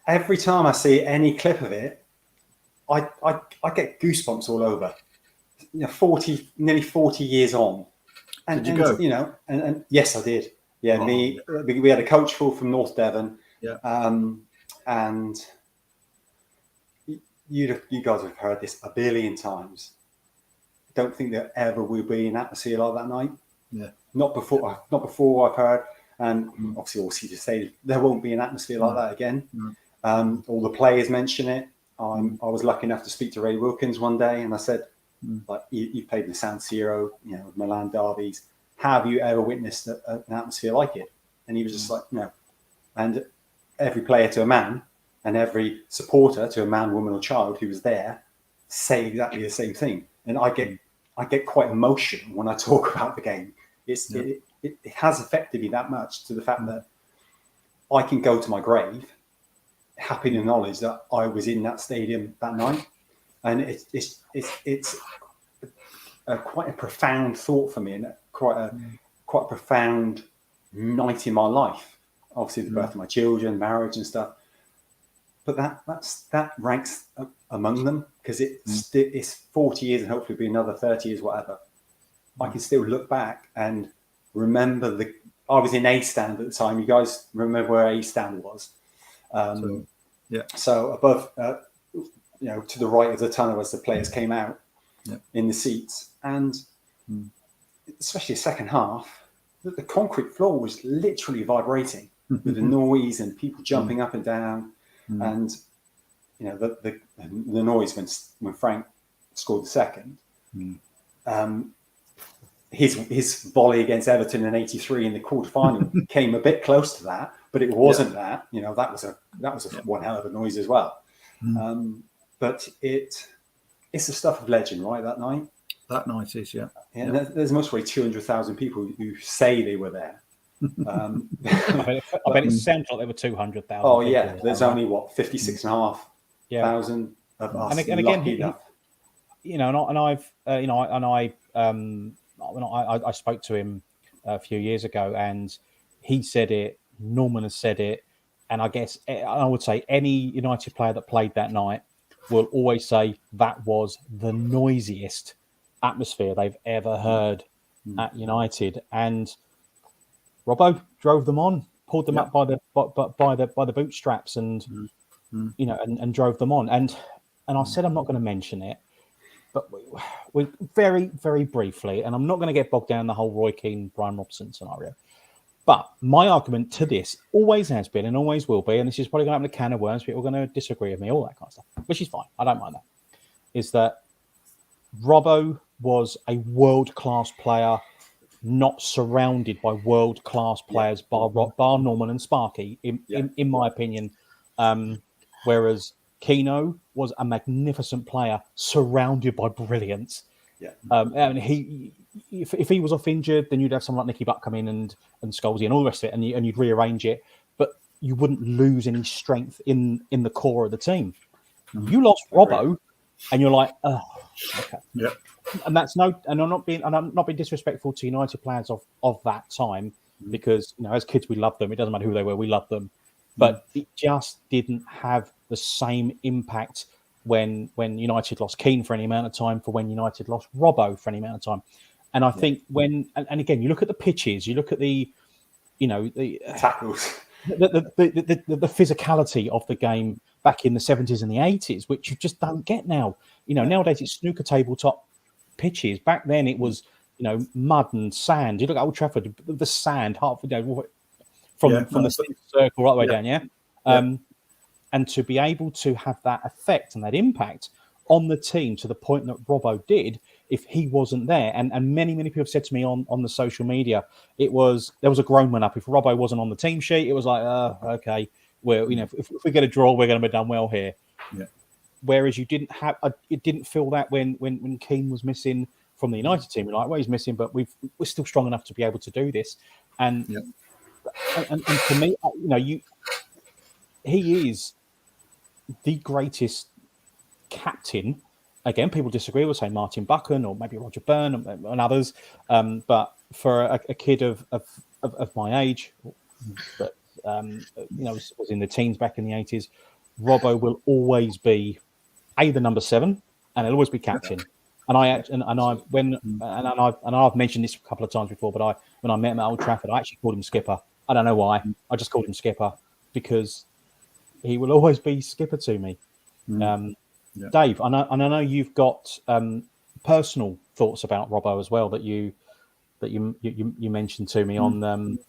Speaker 2: every time I see any clip of it, I get goosebumps all over. Nearly 40 years on, and
Speaker 3: did you go?
Speaker 2: And yes, I did. Yeah, we had a coach full from North Devon.
Speaker 3: Yeah,
Speaker 2: and you guys have heard this a billion times. Don't think there ever will be an atmosphere like that night.
Speaker 3: Yeah,
Speaker 2: not before I've heard, and obviously also to say there won't be an atmosphere like that again. All the players mention it. I was lucky enough to speak to Ray Wilkins one day, and I said, like, you played in the San Siro, Milan derbies. Have you ever witnessed an atmosphere like it? And he was just like, no. And every player to a man, and every supporter to a man, woman, or child who was there, say exactly the same thing. And I get quite emotional when I talk about the game. It has affected me that much, to the fact that I can go to my grave happy in the knowledge that I was in that stadium that night, and it's quite a profound thought for me, and quite a profound night in my life. Obviously, the birth of my children, marriage, and stuff. But that ranks among them, because it's 40 years and hopefully be another 30 years, whatever. I can still look back and remember I was in A stand at the time. You guys remember where A stand was? So above, to the right of the tunnel as the players came out in the seats, and especially the second half, the concrete floor was literally vibrating with the noise and people jumping up and down. And the noise when Frank scored the second, his volley against Everton in '83 in the quarterfinal came a bit close to that, but it wasn't that. You know, that was a one hell of a noise as well. But it's the stuff of legend, right? That night.
Speaker 3: That night is, yeah.
Speaker 2: There's most probably 200,000 people who say they were there.
Speaker 1: I bet it sounds like there were 200,000.
Speaker 2: Oh yeah, there's only 56,500 of us.
Speaker 1: And again, I spoke to him a few years ago, and he said it. Norman has said it, and I guess I would say any United player that played that night will always say that was the noisiest atmosphere they've ever heard at United. And Robbo drove them on, pulled them up by the bootstraps, and and drove them on. And I said I'm not going to mention it, but we very, very briefly, and I'm not going to get bogged down in the whole Roy Keane, Bryan Robson scenario. But my argument to this always has been and always will be, and this is probably going to open a can of worms, people are going to disagree with me, all that kind of stuff, which is fine. I don't mind that. Is that Robbo was a world-class player, not surrounded by world-class players, bar Norman and Sparky, in my opinion. Whereas Keano was a magnificent player, surrounded by brilliance. And if he was off injured, then you'd have someone like Nicky Butt come in and Scholesy and all the rest of it, and you'd rearrange it, but you wouldn't lose any strength in the core of the team. You lost Robbo, and you're like, oh, okay, and that's and I'm not being disrespectful to United players of that time, because as kids we loved them. It doesn't matter who they were, we loved them, but it just didn't have the same impact when United lost Keane for any amount of time, for when United lost Robbo for any amount of time. And I think and again, you look at the pitches, you look at the
Speaker 2: tackles,
Speaker 1: the physicality of the game back in the 70s and the 80s, which you just don't get now. Nowadays it's snooker tabletop pitches. Back then it was, mud and sand. You look at Old Trafford, the sand, from the circle right the way down, and to be able to have that effect and that impact on the team to the point that Robbo did, if he wasn't there, and many people have said to me on the social media, there was a groan went up. If Robbo wasn't on the team sheet, it was like, okay, well, if we get a draw, we're going to be done well here. Whereas you didn't have, it didn't feel that when Keane was missing from the United team, you're like, well, he's missing, but we're still strong enough to be able to do this. And for me, he is the greatest captain. Again, people disagree. We'll say Martin Buchan or maybe Roger Byrne and others. But for a kid of my age, that was in the teens back in the 80s, Robbo will always be the number 7, and he'll always be captain. And I've mentioned this a couple of times before, but when I met him at Old Trafford, I actually called him Skipper. I don't know why. I just called him Skipper because he will always be Skipper to me. Dave, I know you've got personal thoughts about Robbo as well that you mentioned to me on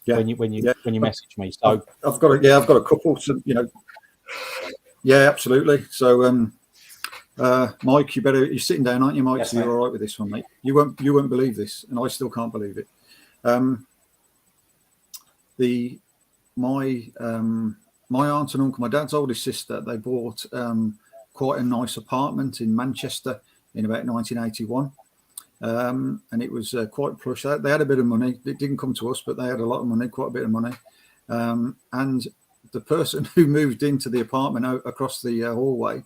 Speaker 1: when you messaged me. So
Speaker 3: I've got a couple. Absolutely. So Mike, you're sitting down, aren't you, Mike?
Speaker 2: Yes,
Speaker 3: so you're all right with this one, mate. You won't believe this, and I still can't believe it. My aunt and uncle, my dad's oldest sister, they bought quite a nice apartment in Manchester in about 1981, and it was quite plush. They had a bit of money. It didn't come to us, but they had a lot of money, quite a bit of money. And the person who moved into the apartment across the hallway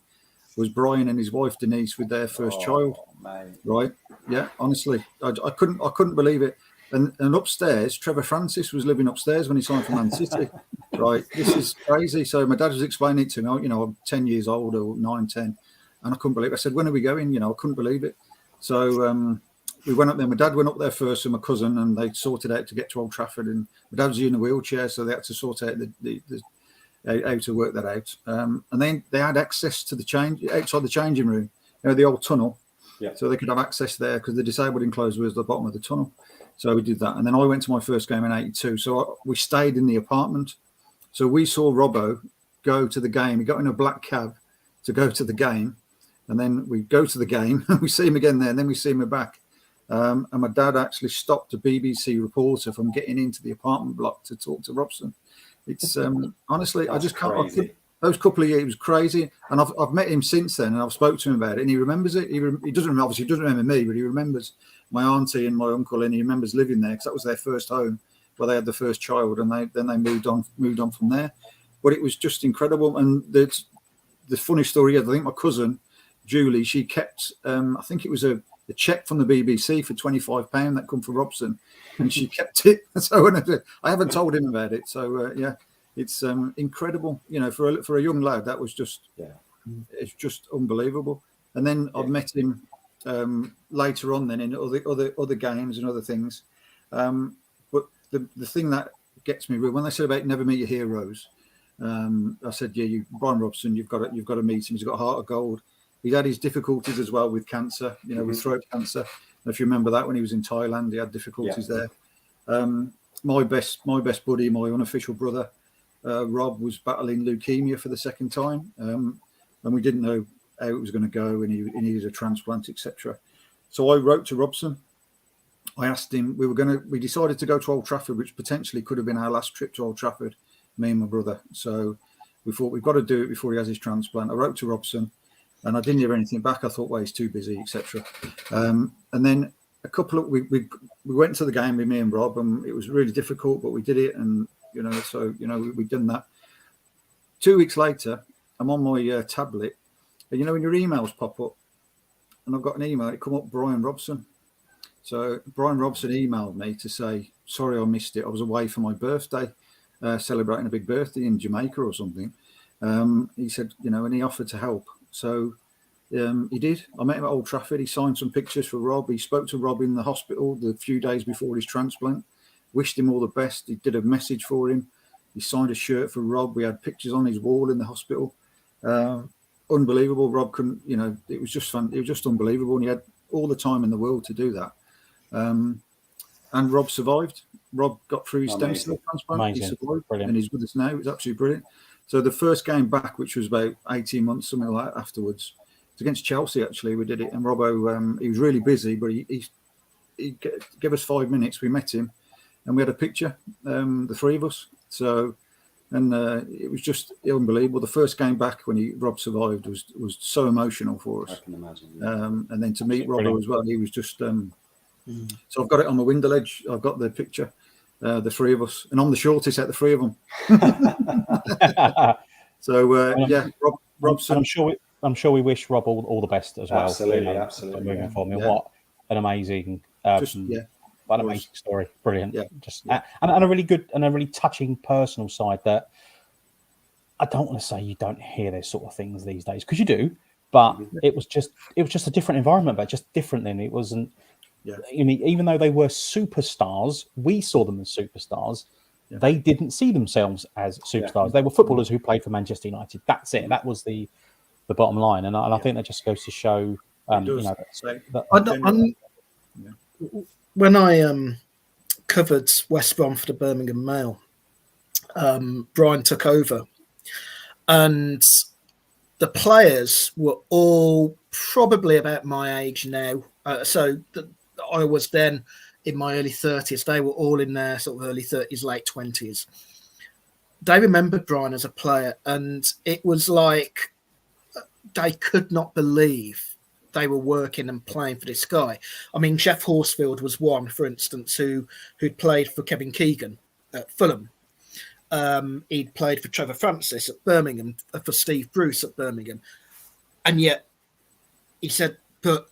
Speaker 3: was Bryan and his wife Denise with their first child.
Speaker 2: Mate.
Speaker 3: Right? Yeah, honestly, I couldn't believe it. And upstairs, Trevor Francis was living upstairs when he signed for Man City. Right, this is crazy. So my dad was explaining it to me. I'm 10 years old, or 9, 10, and I couldn't believe it. I said, "When are we going?" I couldn't believe it. So we went up there. My dad went up there first with my cousin, and they sorted out to get to Old Trafford. And my dad was in a wheelchair, so they had to sort out how to work that out. And then they had access to outside the changing room, the old tunnel.
Speaker 2: Yeah.
Speaker 3: So they could have access there because the disabled enclosure was the bottom of the tunnel. So we did that. And then I went to my first game in 82. So we stayed in the apartment. So we saw Robbo go to the game. He got in a black cab to go to the game. And then we go to the game. We see him again there. And then we see him back. And my dad actually stopped a BBC reporter from getting into the apartment block to talk to Robson. It's honestly, I just can't.
Speaker 2: Crazy.
Speaker 3: Those couple of years, it was crazy, and I've met him since then, and I've spoke to him about it, and he remembers it. He doesn't obviously doesn't remember me, but he remembers my auntie and my uncle, and he remembers living there because that was their first home where they had the first child, and they moved on from there. But it was just incredible, and the funny story is, I think my cousin Julie, she kept, I think it was a check from the BBC for £25 that come from Robson, and she kept it. So I haven't told him about it. So yeah, it's incredible. You know, for a young lad, that was just it's just unbelievable. And then I've met him later on, then in other games and other things. But the thing that gets me real, when they said about never meet your heroes, I said, yeah, Bryan Robson, you've got to meet him. He's got a heart of gold. He's had his difficulties as well with cancer, you know, with throat cancer. And if you remember that when he was in Thailand, he had difficulties there. My best buddy, my unofficial brother, Rob, was battling leukemia for the second time, and we didn't know how it was going to go, and he needed a transplant, etc. So I wrote to Robson. I asked him. We decided to go to Old Trafford, which potentially could have been our last trip to Old Trafford, me and my brother. So we thought we've got to do it before he has his transplant. I wrote to Robson, and I didn't hear anything back. I thought, well, he's too busy, etc. And then we went to the game with me and Rob, and it was really difficult, but we did it, and we've done that. 2 weeks later, I'm on my tablet, and when your emails pop up, and I've got an email, it come up Bryan Robson. So Bryan Robson emailed me to say, sorry, I missed it. I was away for my birthday, celebrating a big birthday in Jamaica or something. He said, and he offered to help. So he did. I met him at Old Trafford. He signed some pictures for Rob. He spoke to Rob in the hospital the few days before his transplant, wished him all the best. He did a message for him. He signed a shirt for Rob. We had pictures on his wall in the hospital. Unbelievable. Rob couldn't, it was just fun. It was just unbelievable. And he had all the time in the world to do that. And Rob survived. Rob got through his stem cell transplant.
Speaker 1: Amazing.
Speaker 3: He survived.
Speaker 1: Brilliant.
Speaker 3: And he's with us now. It was absolutely brilliant. So the first game back, which was about 18 months, something like that afterwards, it's against Chelsea, actually. We did it. And Robbo, he was really busy, but he gave us 5 minutes. We met him and we had a picture, the three of us. So, and it was just unbelievable. The first game back when Rob survived was so emotional for us.
Speaker 2: I can imagine.
Speaker 3: Yeah. And then to meet Robbo as well, he was just... So I've got it on my window ledge. I've got the picture, the three of us. And I'm the shortest out of the three of them. So, Robson.
Speaker 1: I'm sure we wish Rob all the best as well.
Speaker 2: Absolutely.
Speaker 1: Moving forward. What an amazing, what an amazing story. Brilliant. And a really good and a really touching personal side that I don't want to say you don't hear those sort of things these days, because you do, but it was just a different environment, but just different then. It wasn't. Yeah. Even though they were superstars, we saw them as superstars. Yeah. They didn't see themselves as superstars. Yeah. They were footballers who played for Manchester United. That's it. That was the bottom line. And I think that just goes to show,
Speaker 4: when I covered West Brom for the Birmingham Mail, Bryan took over, and the players were all probably about my age now. I was then in my early 30s. They were all in their sort of early 30s, late 20s. They remembered Bryan as a player, and it was like they could not believe they were working and playing for this guy. I mean, Jeff Horsfield was one, for instance, who'd played for Kevin Keegan at Fulham. He'd played for Trevor Francis at Birmingham, for Steve Bruce at Birmingham. And yet he said, but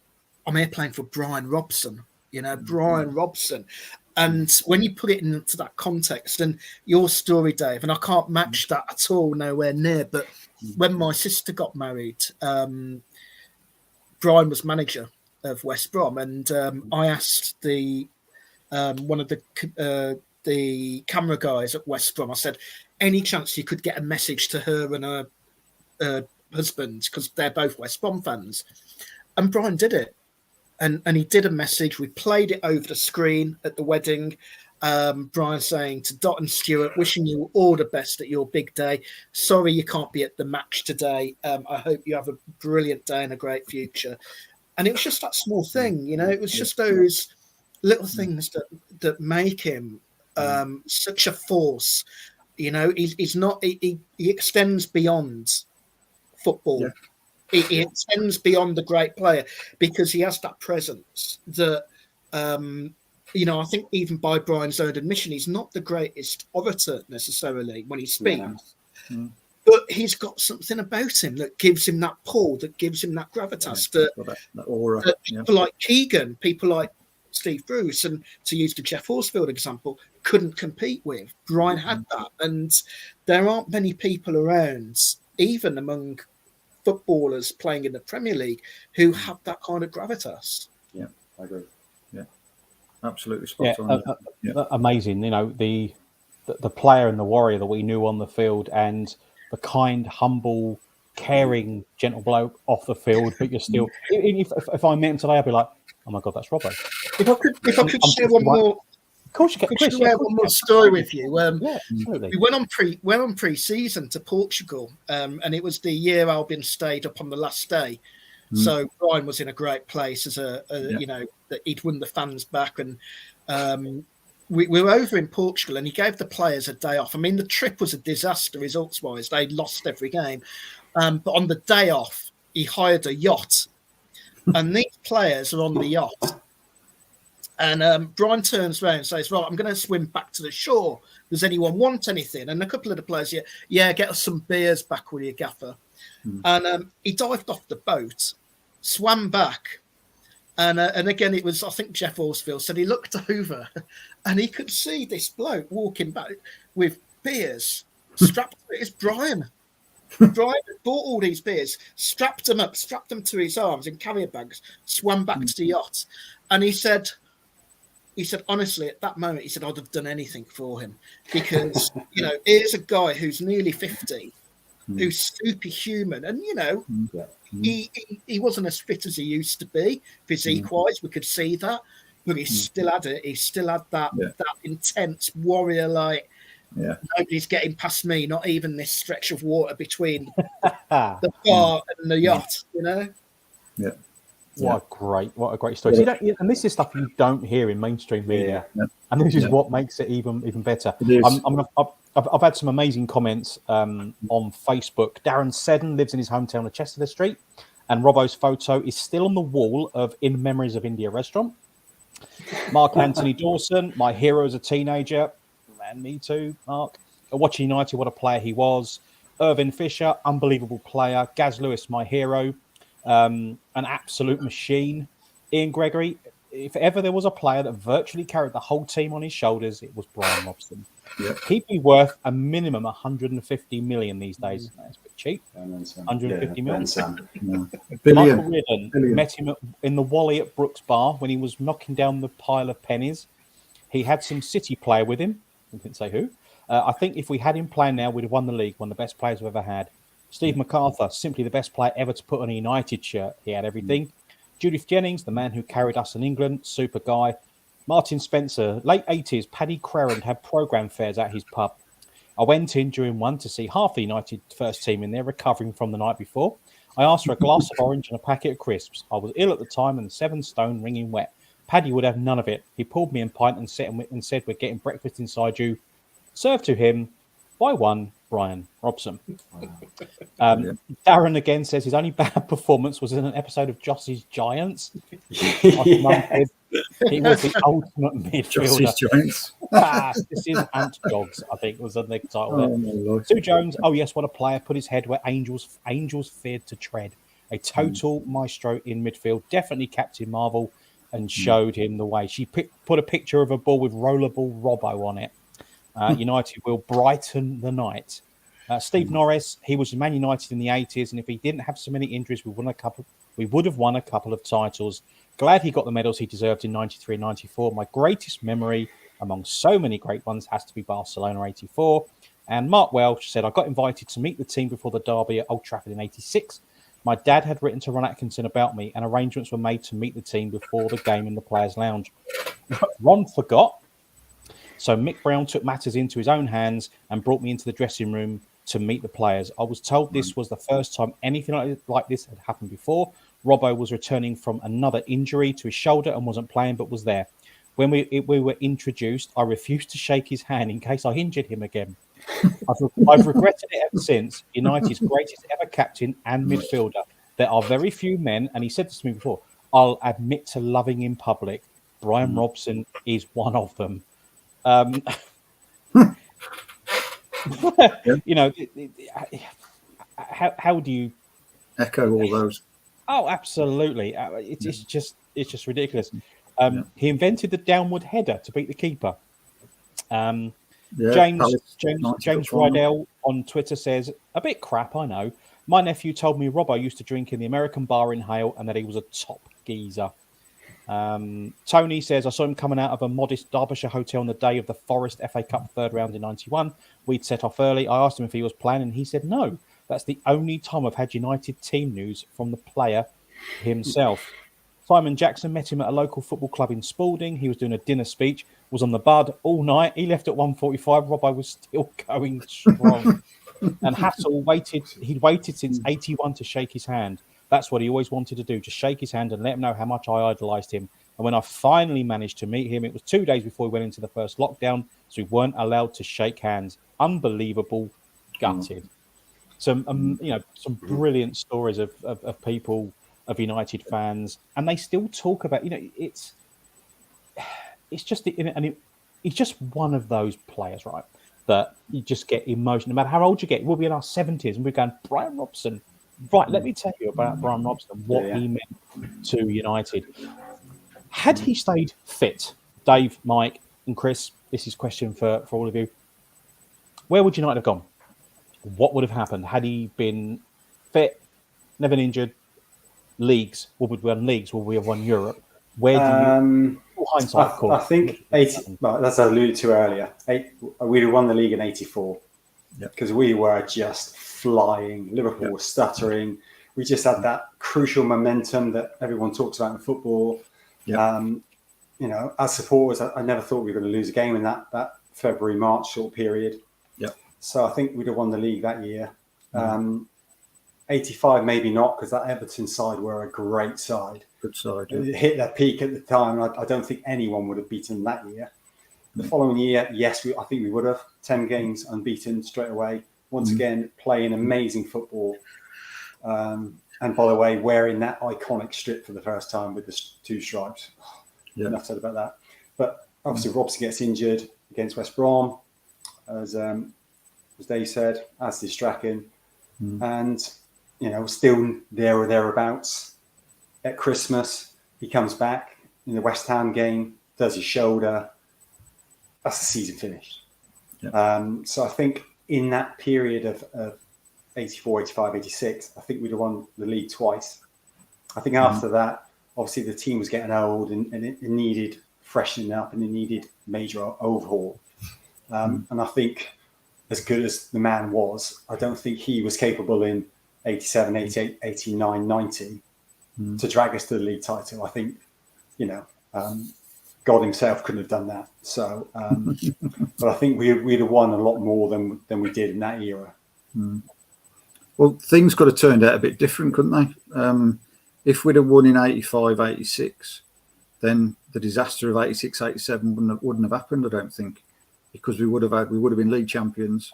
Speaker 4: I'm here playing for Bryan Robson, Bryan Robson. And when you put it into that context, and your story, Dave, and I can't match that at all, nowhere near, but when my sister got married, Bryan was manager of West Brom, and I asked one of the camera guys at West Brom, I said, any chance you could get a message to her and her husband, because they're both West Brom fans? And Bryan did it. And he did a message. We played it over the screen at the wedding. Bryan saying to Dot and Stewart, wishing you all the best at your big day. Sorry you can't be at the match today. I hope you have a brilliant day and a great future. And it was just that small thing, it was just those little things that make him such a force. You know, he's not. He extends beyond football.
Speaker 3: Yeah.
Speaker 4: He extends beyond the great player because he has that presence that, you know, I think even by Brian's own admission, he's not the greatest orator necessarily when he speaks, but he's got something about him that gives him that pull, that gives him that gravitas,
Speaker 3: that aura.
Speaker 4: that people like Keegan, people like Steve Bruce, and to use the Jeff Horsfield example, couldn't compete with. Brian had that, and there aren't many people around, even among footballers playing in the Premier League, who have that kind of gravitas.
Speaker 3: Yeah, I agree. Yeah, absolutely spot on.
Speaker 1: Amazing. You know, the player and the warrior that we knew on the field, and the kind, humble, caring, gentle bloke off the field. But you're still, if I met him today, I'd be like, oh my God, that's Robbo.
Speaker 4: If I could share one more.
Speaker 1: Of course you can.
Speaker 4: Share one more story with you.
Speaker 1: Absolutely.
Speaker 4: We went on pre-season to Portugal, and it was the year Albion stayed up on the last day. So Brian was in a great place as you know, that he'd won the fans back, and we were over in Portugal, and he gave the players a day off. I mean, the trip was a disaster results-wise; they'd lost every game, but on the day off, he hired a yacht, and these players are on the yacht. And Brian turns around and says, right, I'm going to swim back to the shore. Does anyone want anything? And a couple of the players, yeah, get us some beers back with you, gaffer. And he dived off the boat, swam back. And again, it was, I think Jeff Horsfield said he looked over and he could see this bloke walking back with beers strapped to it. It's Brian. Brian had bought all these beers, strapped them to his arms in carrier bags, swam back to the yacht. And he said, honestly, at that moment, he said, I'd have done anything for him because, you know, here's a guy who's nearly 50, who's superhuman. And, you know, he wasn't as fit as he used to be, physique-wise. We could see that. But he still had it. He still had that intense warrior-like, nobody's getting past me, not even this stretch of water between the bar and the yacht, you know? Yeah.
Speaker 1: What a great story. So and this is stuff you don't hear in mainstream media, and this is what makes it even better. I've had some amazing comments on Facebook. Darren Seddon lives in his hometown of Chester Street, and Robbo's photo is still on the wall of In Memories of India restaurant. Mark Anthony Dawson, my hero as a teenager, and me too, Mark. Watching United, what a player he was. Irvin Fisher, unbelievable player. Gaz Lewis, my hero. An absolute machine. Ian Gregory, if ever there was a player that virtually carried the whole team on his shoulders, it was Bryan Robson. He'd be worth a minimum 150 million these days. That's a bit cheap. 150 million. Michael Ridden, met him in the Wally at Brooks Bar when he was knocking down the pile of pennies. He had some City player with him. I didn't say who. I think if we had him playing now, we'd have won the league, one of the best players we've ever had. Steve MacArthur, simply the best player ever to put on a United shirt. He had everything. Judith Jennings, the man who carried us in England, super guy. Martin Spencer, late 80s, Paddy Crerand had programme fairs at his pub. I went in during one to see half the United first team in there recovering from the night before. I asked for a glass of orange and a packet of crisps. I was ill at the time and 7 stone wringing wet. Paddy would have none of it. He pulled me a pint and said, we're getting breakfast inside you. Served to him by one, Bryan Robson. Darren again says his only bad performance was in an episode of Joss's Giants. He was the ultimate midfielder.
Speaker 3: Giants.
Speaker 1: This is Ant Dogs, I think was the next title. Sue Jones, oh yes, what a player. Put his head where angels feared to tread. A total maestro in midfield. Definitely Captain Marvel and showed him the way. She put a picture of a ball with rollerball Robbo on it. United will brighten the night. Steve Norris, he was Man United in the 80s, and if he didn't have so many injuries, we would have won a couple of titles. Glad he got the medals he deserved in 93 and 94. My greatest memory among so many great ones has to be Barcelona 84. And Mark Welsh said, I got invited to meet the team before the derby at Old Trafford in 86. My dad had written to Ron Atkinson about me, and arrangements were made to meet the team before the game in the Players' Lounge. Ron forgot. So Mick Brown took matters into his own hands and brought me into the dressing room to meet the players. I was told this was the first time anything like this had happened before. Robbo was returning from another injury to his shoulder and wasn't playing, but was there. When we were introduced, I refused to shake his hand in case I injured him again. I've regretted it ever since. United's greatest ever captain and midfielder. There are very few men, and he said this to me before, I'll admit to loving in public. Bryan Robson is one of them. You know, how do you
Speaker 3: echo all those?
Speaker 1: Oh, absolutely! It's just ridiculous. He invented the downward header to beat the keeper. James Rydell on Twitter says, a bit crap, I know. My nephew told me Robbo used to drink in the American bar in Hale and that he was a top geezer. Tony says, I saw him coming out of a modest Derbyshire hotel on the day of the Forest FA Cup third round in 91. We'd set off early. I asked him if he was playing and he said no. That's the only time I've had United team news from the player himself. Simon Jackson met him at a local football club in Spalding. He was doing a dinner speech, was on the bud all night. He left at 1:45. Robbo was still going strong. And Hassel he'd waited since 81 to shake his hand. That's what he always wanted to do, just shake his hand and let him know how much I idolised him. And when I finally managed to meet him, it was 2 days before we went into the first lockdown, so we weren't allowed to shake hands. Unbelievable, gutted. Some brilliant stories of people, of United fans, and they still talk about. It's just he's just one of those players, right? That you just get emotional. No matter how old you get, we'll be in our 70s and we're going, Bryan Robson. Right, let me tell you about Bryan Robson, what he meant to United. Had he stayed fit, Dave, Mike, and Chris, this is a question for all of you. Where would United have gone? What would have happened? Had he been fit, never been injured, leagues? Would we have won leagues? Would we have won Europe? Where do you... hindsight, of course.
Speaker 2: I think 80, well, as I alluded to earlier, we'd have won the league in 84 because we were just flying. Liverpool was stuttering. We just had that crucial momentum that everyone talks about in football. As supporters, I never thought we were going to lose a game in that February, March sort of period. So I think we'd have won the league that year. 85, maybe not, because that Everton side were a great side.
Speaker 3: Good side.
Speaker 2: It hit their peak at the time. I don't think anyone would have beaten them that year. The following year, yes, I think we would have. 10 games unbeaten straight away. Once again, playing amazing football. And by the way, wearing that iconic strip for the first time with the two stripes. Enough said about that. But obviously, Robson gets injured against West Brom, as Dave said, as did Strachan. And, still there or thereabouts. At Christmas, he comes back in the West Ham game, does his shoulder. That's the season finished. So I think in that period of 84, 85, 86, I think we'd have won the league twice. I think after that, obviously the team was getting old and it needed freshening up and it needed major overhaul. And I think as good as the man was, I don't think he was capable in 87, 88, 89, 90 to drag us to the league title. I think, God himself couldn't have done that. So, but I think we'd have won a lot more than we did in that era.
Speaker 3: Well, things could have turned out a bit different, couldn't they? If we'd have won in 85, 86, then the disaster of 86, 87 wouldn't have happened, I don't think, because we would have been league champions.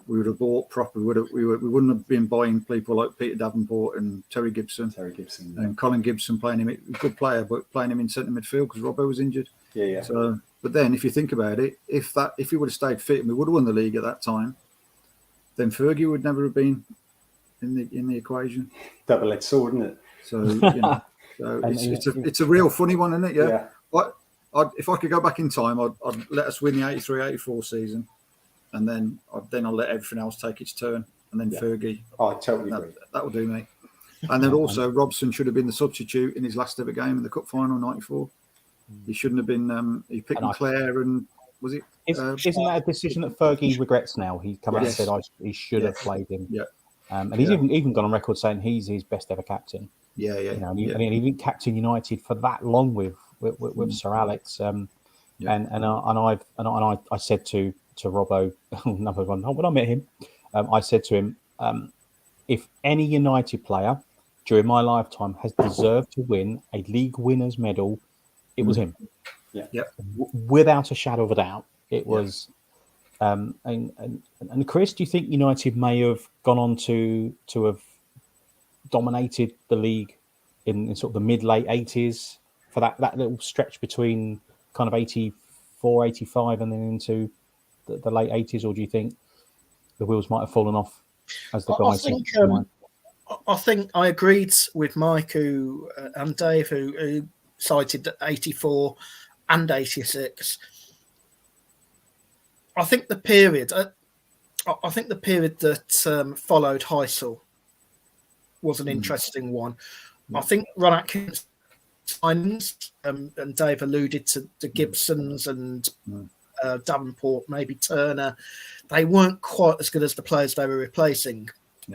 Speaker 3: We would have bought properly. We wouldn't have been buying people like Peter Davenport and Terry Gibson, and Colin Gibson playing him. A good player, but playing him in centre midfield because Robbo was injured. So, but then if you think about it, if he would have stayed fit and we would have won the league at that time, then Fergie would never have been in the equation.
Speaker 2: Double-edged sword, isn't it?
Speaker 3: So, it's a real funny one, isn't it? But if I could go back in time, I'd let us win the 83-84 season. And then I'll let everything else take its turn. And then Fergie.
Speaker 2: I totally agree.
Speaker 3: That will do me. And then also Robson should have been the substitute in his last ever game in the cup final '94. He shouldn't have been. He picked Clare and was it?
Speaker 1: Isn't that a decision that Fergie regrets now? He come out and said he should have played him. And he's even gone on record saying he's his best ever captain. And he didn't captain United for that long with Sir Alex. And I said to Robbo, number one, when I met him, I said to him, if any United player during my lifetime has deserved to win a league winners medal, it was him. Without a shadow of a doubt, it was And Chris, do you think United may have gone on to have dominated the league in sort of the mid-late 80s for that little stretch between kind of 84, 85 and then into the late 80s? Or do you think the wheels might have fallen off as the guys?
Speaker 4: I think I agreed with Mike and Dave who cited 84 and 86. I think the period that followed Heysel was an interesting one. I think Ron Atkins signings, and Dave alluded to the Gibsons and Davenport, maybe Turner. They weren't quite as good as the players they were replacing.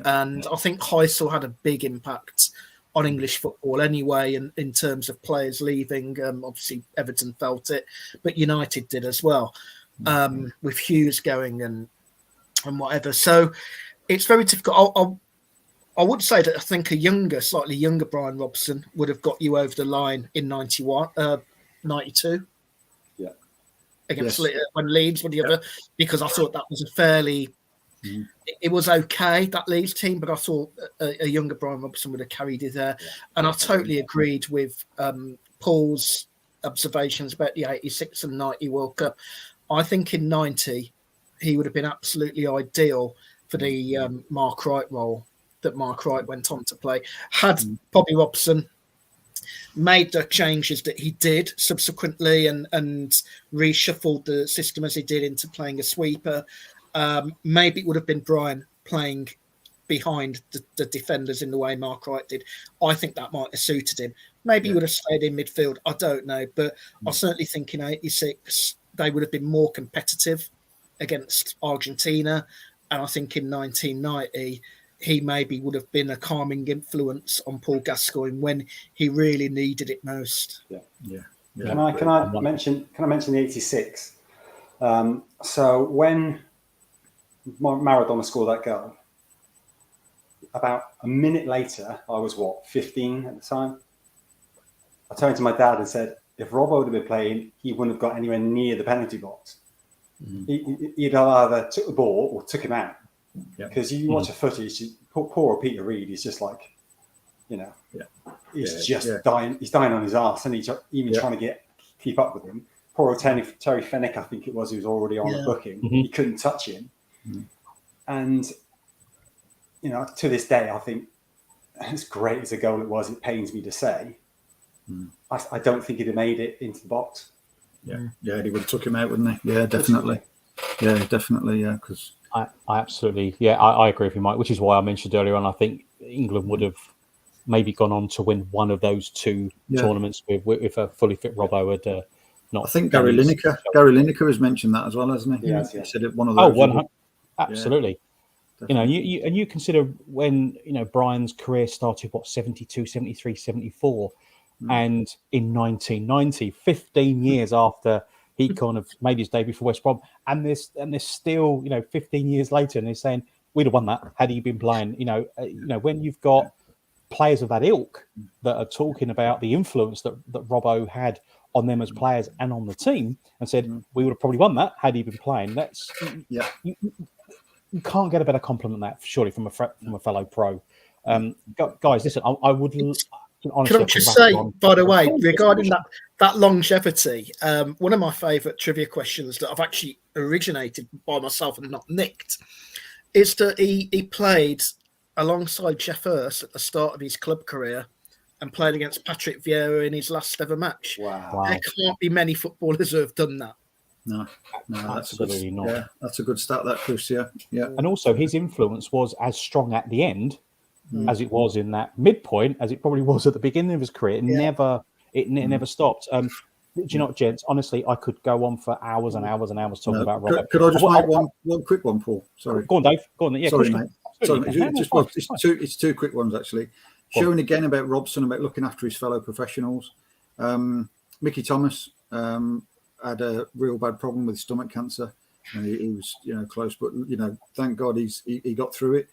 Speaker 4: And I think Heysel had a big impact on English football anyway, in terms of players leaving. Obviously, Everton felt it, but United did as well, with Hughes going and whatever. So it's very difficult. I would say that I think a slightly younger Bryan Robson would have got you over the line in 92.
Speaker 2: Yeah.
Speaker 4: Against when Leeds were the other, because I thought that was a fairly... It was okay, that Leeds team, but I thought a younger Bryan Robson would have carried it there. And I totally agreed with Paul's observations about the 86 and 90 World Cup. I think in 90, he would have been absolutely ideal for the Mark Wright role that Mark Wright went on to play. Had Bobby Robson made the changes that he did subsequently and reshuffled the system as he did into playing a sweeper, maybe it would have been Bryan playing behind the defenders in the way Mark Wright did. I think that might have suited him. Maybe he would have stayed in midfield. I don't know. But I certainly think in 86, they would have been more competitive against Argentina. And I think in 1990, he maybe would have been a calming influence on Paul Gascoigne when he really needed it most.
Speaker 2: Can I mention the 86? So when Maradona scored that goal, about a minute later, I was 15 at the time. I turned to my dad and said, if Robbo would have been playing, he wouldn't have got anywhere near the penalty box. He'd either took the ball or took him out. Because you watch a footage, poor Peter Reid, he's just like, he's dying. He's dying on his arse, and he's even trying to keep up with him. Poor Terry Fennick, I think it was, who was already on the booking. He couldn't touch him. And, to this day, I think, as great as a goal it was, it pains me to say, I don't think he'd have made it into the box.
Speaker 3: He would have took him out, wouldn't he? Yeah, definitely. Because
Speaker 1: I absolutely, I agree with you, Mike, which is why I mentioned earlier on, I think England would have maybe gone on to win one of those two tournaments with a fully fit Robbo had not.
Speaker 3: I think Gary Lineker has mentioned that as well, hasn't he?
Speaker 2: Yeah.
Speaker 3: He said it one of those.
Speaker 1: Absolutely. You consider when, Bryan's career started, 72, 73, 74, and in 1990, 15 years after he kind of made his debut for West Brom, and there's still, 15 years later, and they're saying we'd have won that had he been playing. When you've got players of that ilk that are talking about the influence that Robbo had on them as players and on the team, and said we would have probably won that had he been playing. That's you can't get a better compliment than that, surely, from a fellow pro. Guys, listen, I would. Honestly,
Speaker 4: can I just say, by the way, regarding that longevity, one of my favourite trivia questions that I've actually originated by myself and not nicked is that he played alongside Jeff Hurst at the start of his club career and played against Patrick Vieira in his last ever match.
Speaker 2: Wow.
Speaker 4: There can't be many footballers who have done that.
Speaker 3: No,
Speaker 1: absolutely not.
Speaker 3: Yeah, that's a good stat, that, Chris. Yeah.
Speaker 1: And also, his influence was as strong at the end as it was in that midpoint, as it probably was at the beginning of his career. It never stopped. Do you know what, gents? Honestly, I could go on for hours and hours and hours talking about Robbo.
Speaker 3: Could I just make one quick one, Paul? Sorry.
Speaker 1: Go on, Dave. Go on. Yeah,
Speaker 3: sorry, mate. It's two quick ones, actually. Showing again about Robson, about looking after his fellow professionals. Mickey Thomas had a real bad problem with stomach cancer, and he was, close. But thank God he got through it.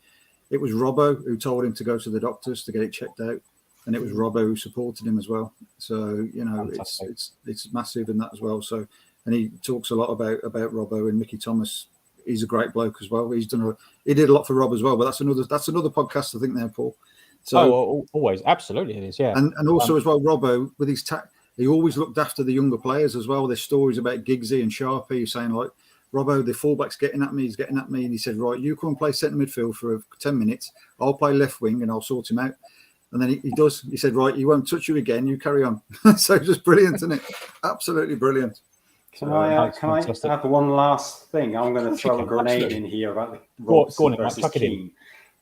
Speaker 3: It was Robbo who told him to go to the doctors to get it checked out, and it was Robbo who supported him as well. So it's massive in that as well. So, and he talks a lot about Robbo, and Mickey Thomas he's a great bloke as well. He did a lot for Rob as well, but that's another podcast, I think, there, Paul. So
Speaker 1: always, absolutely, it is, yeah.
Speaker 3: And also as well, Robbo, with his he always looked after the younger players as well. There's stories about Giggsy and Sharpie saying, like, Robbo, the fullback's getting at me, he's getting at me, and he said, right, you come and play centre midfield for 10 minutes. I'll play left wing and I'll sort him out. And then he does. He said, right, he won't touch you again. You carry on. So just brilliant, isn't it? Absolutely brilliant.
Speaker 2: Can I add one last thing? I'm going to throw a grenade in here about the Robson versus Keane.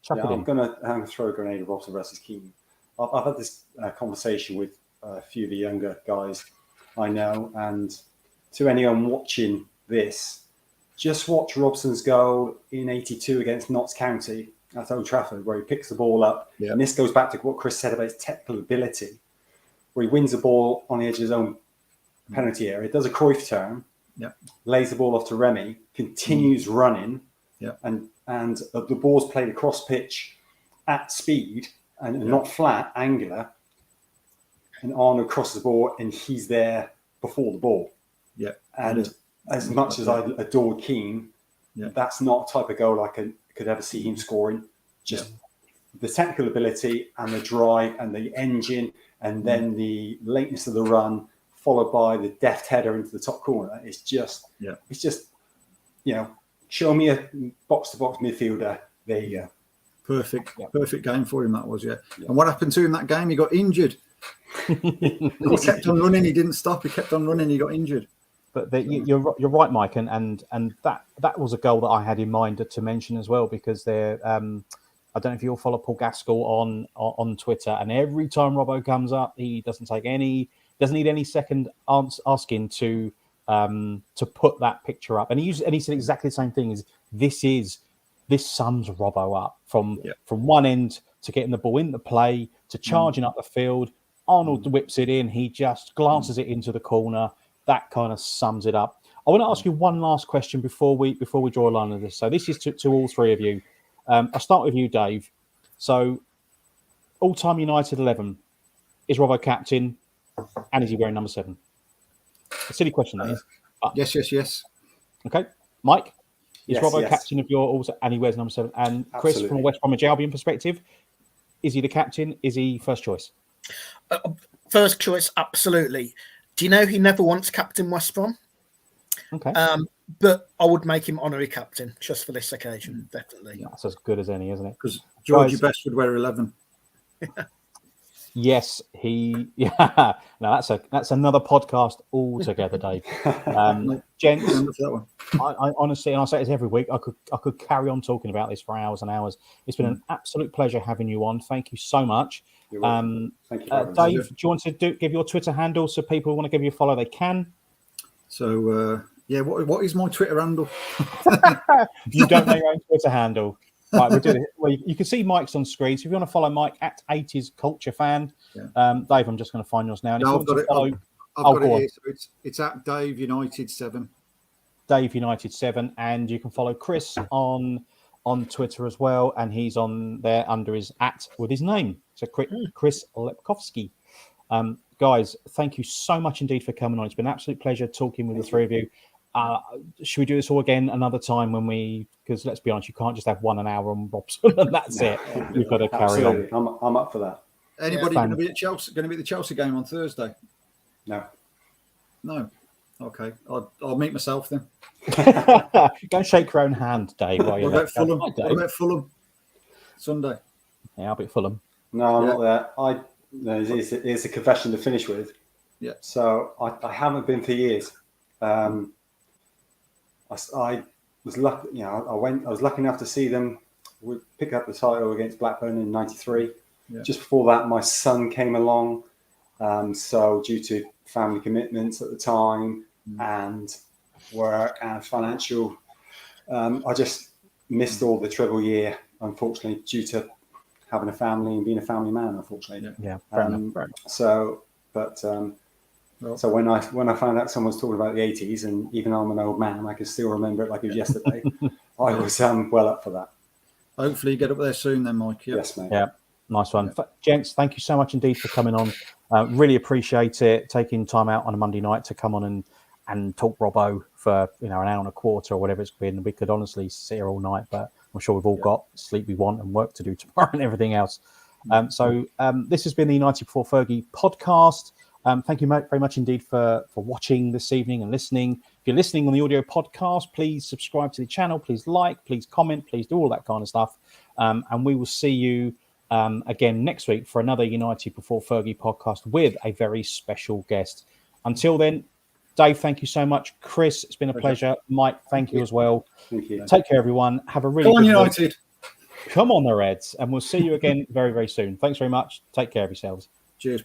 Speaker 2: I'm going to throw a grenade at Robson versus Keane. I've had this conversation with a few of the younger guys I know, and to anyone watching this, just watch Robson's goal in '82 against Notts County at Old Trafford, where he picks the ball up. Yeah. And this goes back to what Chris said about his technical ability, where he wins the ball on the edge of his own penalty area, does a Cruyff turn, lays the ball off to Remy, continues running, and the ball's played across pitch at speed and not flat, angular, and Arnold crosses the ball and he's there before the ball. Yeah. And as much as I adored Keane, that's not a type of goal I could ever see him scoring. Just the technical ability and the drive and the engine, and then the lateness of the run, followed by the deft header into the top corner. It's just, show me a box-to-box midfielder. There you go.
Speaker 3: Perfect game for him, that was, And what happened to him that game? He got injured. He kept on running. He didn't stop. He kept on running. He got injured.
Speaker 1: But you're right, Mike, and that was a goal that I had in mind to mention as well, because they're I don't know if you all follow Paul Gaskell on Twitter, and every time Robbo comes up, he doesn't need any second asking to put that picture up, and he said exactly the same thing. This sums Robbo up from one end to getting the ball into play to charging up the field. Arnold whips it in. He just glances it into the corner. That kind of sums it up. I want to ask you one last question before we draw a line of this. So this is to all three of you. I'll start with you, Dave. So all-time United 11, is Robbo captain, and is he wearing number 7? A silly question, that is.
Speaker 3: Yes.
Speaker 1: Okay. Mike, is Robbo captain of your also, and he wears number 7? And Chris, from a West Bromwich Albion perspective, is he the captain? Is he first choice?
Speaker 4: First choice, absolutely. Do you know he never once captained West Brom?
Speaker 1: Okay.
Speaker 4: But I would make him honorary captain just for this occasion, definitely.
Speaker 1: That's as good as any, isn't it?
Speaker 3: Because Georgie Best would wear 11.
Speaker 1: Yes, No, that's another podcast altogether, Dave. Gents, I honestly, and I say this every week, I could carry on talking about this for hours and hours. It's been an absolute pleasure having you on. Thank you so much.
Speaker 2: Thank you,
Speaker 1: Dave. Do you want to give your Twitter handle so people who want to give you a follow, they can?
Speaker 3: So what is my Twitter handle?
Speaker 1: You don't know your own Twitter handle. Right, we'll do it. Well, you can see Mike's on screen. So if you want to follow Mike at 80s Culture Fan, Dave, I'm just going to find yours now. And
Speaker 3: I've got it here. So it's at Dave United 7.
Speaker 1: Dave United 7, and you can follow Chris on Twitter as well, and he's on there under his with his name. So Chris Lepkowski. Guys, thank you so much indeed for coming on. It's been an absolute pleasure talking with the three of you. Should we do this all again another time because let's be honest, you can't just have an hour on Robson and that's it. You've got to carry on.
Speaker 2: I'm up for that.
Speaker 3: Anybody going to be at Chelsea? Going to be at the Chelsea game on Thursday? No. Okay, I'll meet myself then.
Speaker 1: Go and shake your own hand, Dave.
Speaker 3: What about Fulham? What about Fulham? Sunday.
Speaker 1: Yeah, I'll be at Fulham.
Speaker 2: No, I'm not there. It's a confession to finish with.
Speaker 3: Yeah.
Speaker 2: So I haven't been for years. I was lucky. I was lucky enough to see them pick up the title against Blackburn in '93. Yeah. Just before that, my son came along. So due to family commitments at the time and work and financial, I just missed all the treble year, unfortunately, due to having a family and being a family man, unfortunately.
Speaker 1: Yeah. Fair enough.
Speaker 2: So when I found out someone was talking about the 80s, and even though I'm an old man, I can still remember it like it was yesterday. I was well up for that.
Speaker 3: Hopefully you get up there soon then, Mike. Yeah.
Speaker 2: Yes, mate.
Speaker 1: Yeah. Nice one. Yeah. Gents, thank you so much indeed for coming on. Really appreciate it, taking time out on a Monday night to come on and talk Robbo for an hour and a quarter or whatever it's been. We could honestly sit here all night, but I'm sure we've all got sleep we want and work to do tomorrow and everything else. So this has been the United Before Fergie podcast. Thank you very much indeed for watching this evening and listening. If you're listening on the audio podcast, please subscribe to the channel. Please like, please comment, please do all that kind of stuff. And we will see you again next week for another United Before Fergie podcast with a very special guest. Until then, Dave, thank you so much. Chris, it's been a pleasure. Mike, thank you as well.
Speaker 2: Thank you.
Speaker 1: Take care, everyone. Have a really
Speaker 3: Go on,
Speaker 1: good
Speaker 3: United.
Speaker 1: week. Come on, the Reds. And we'll see you again very, very soon. Thanks very much. Take care of yourselves.
Speaker 3: Cheers.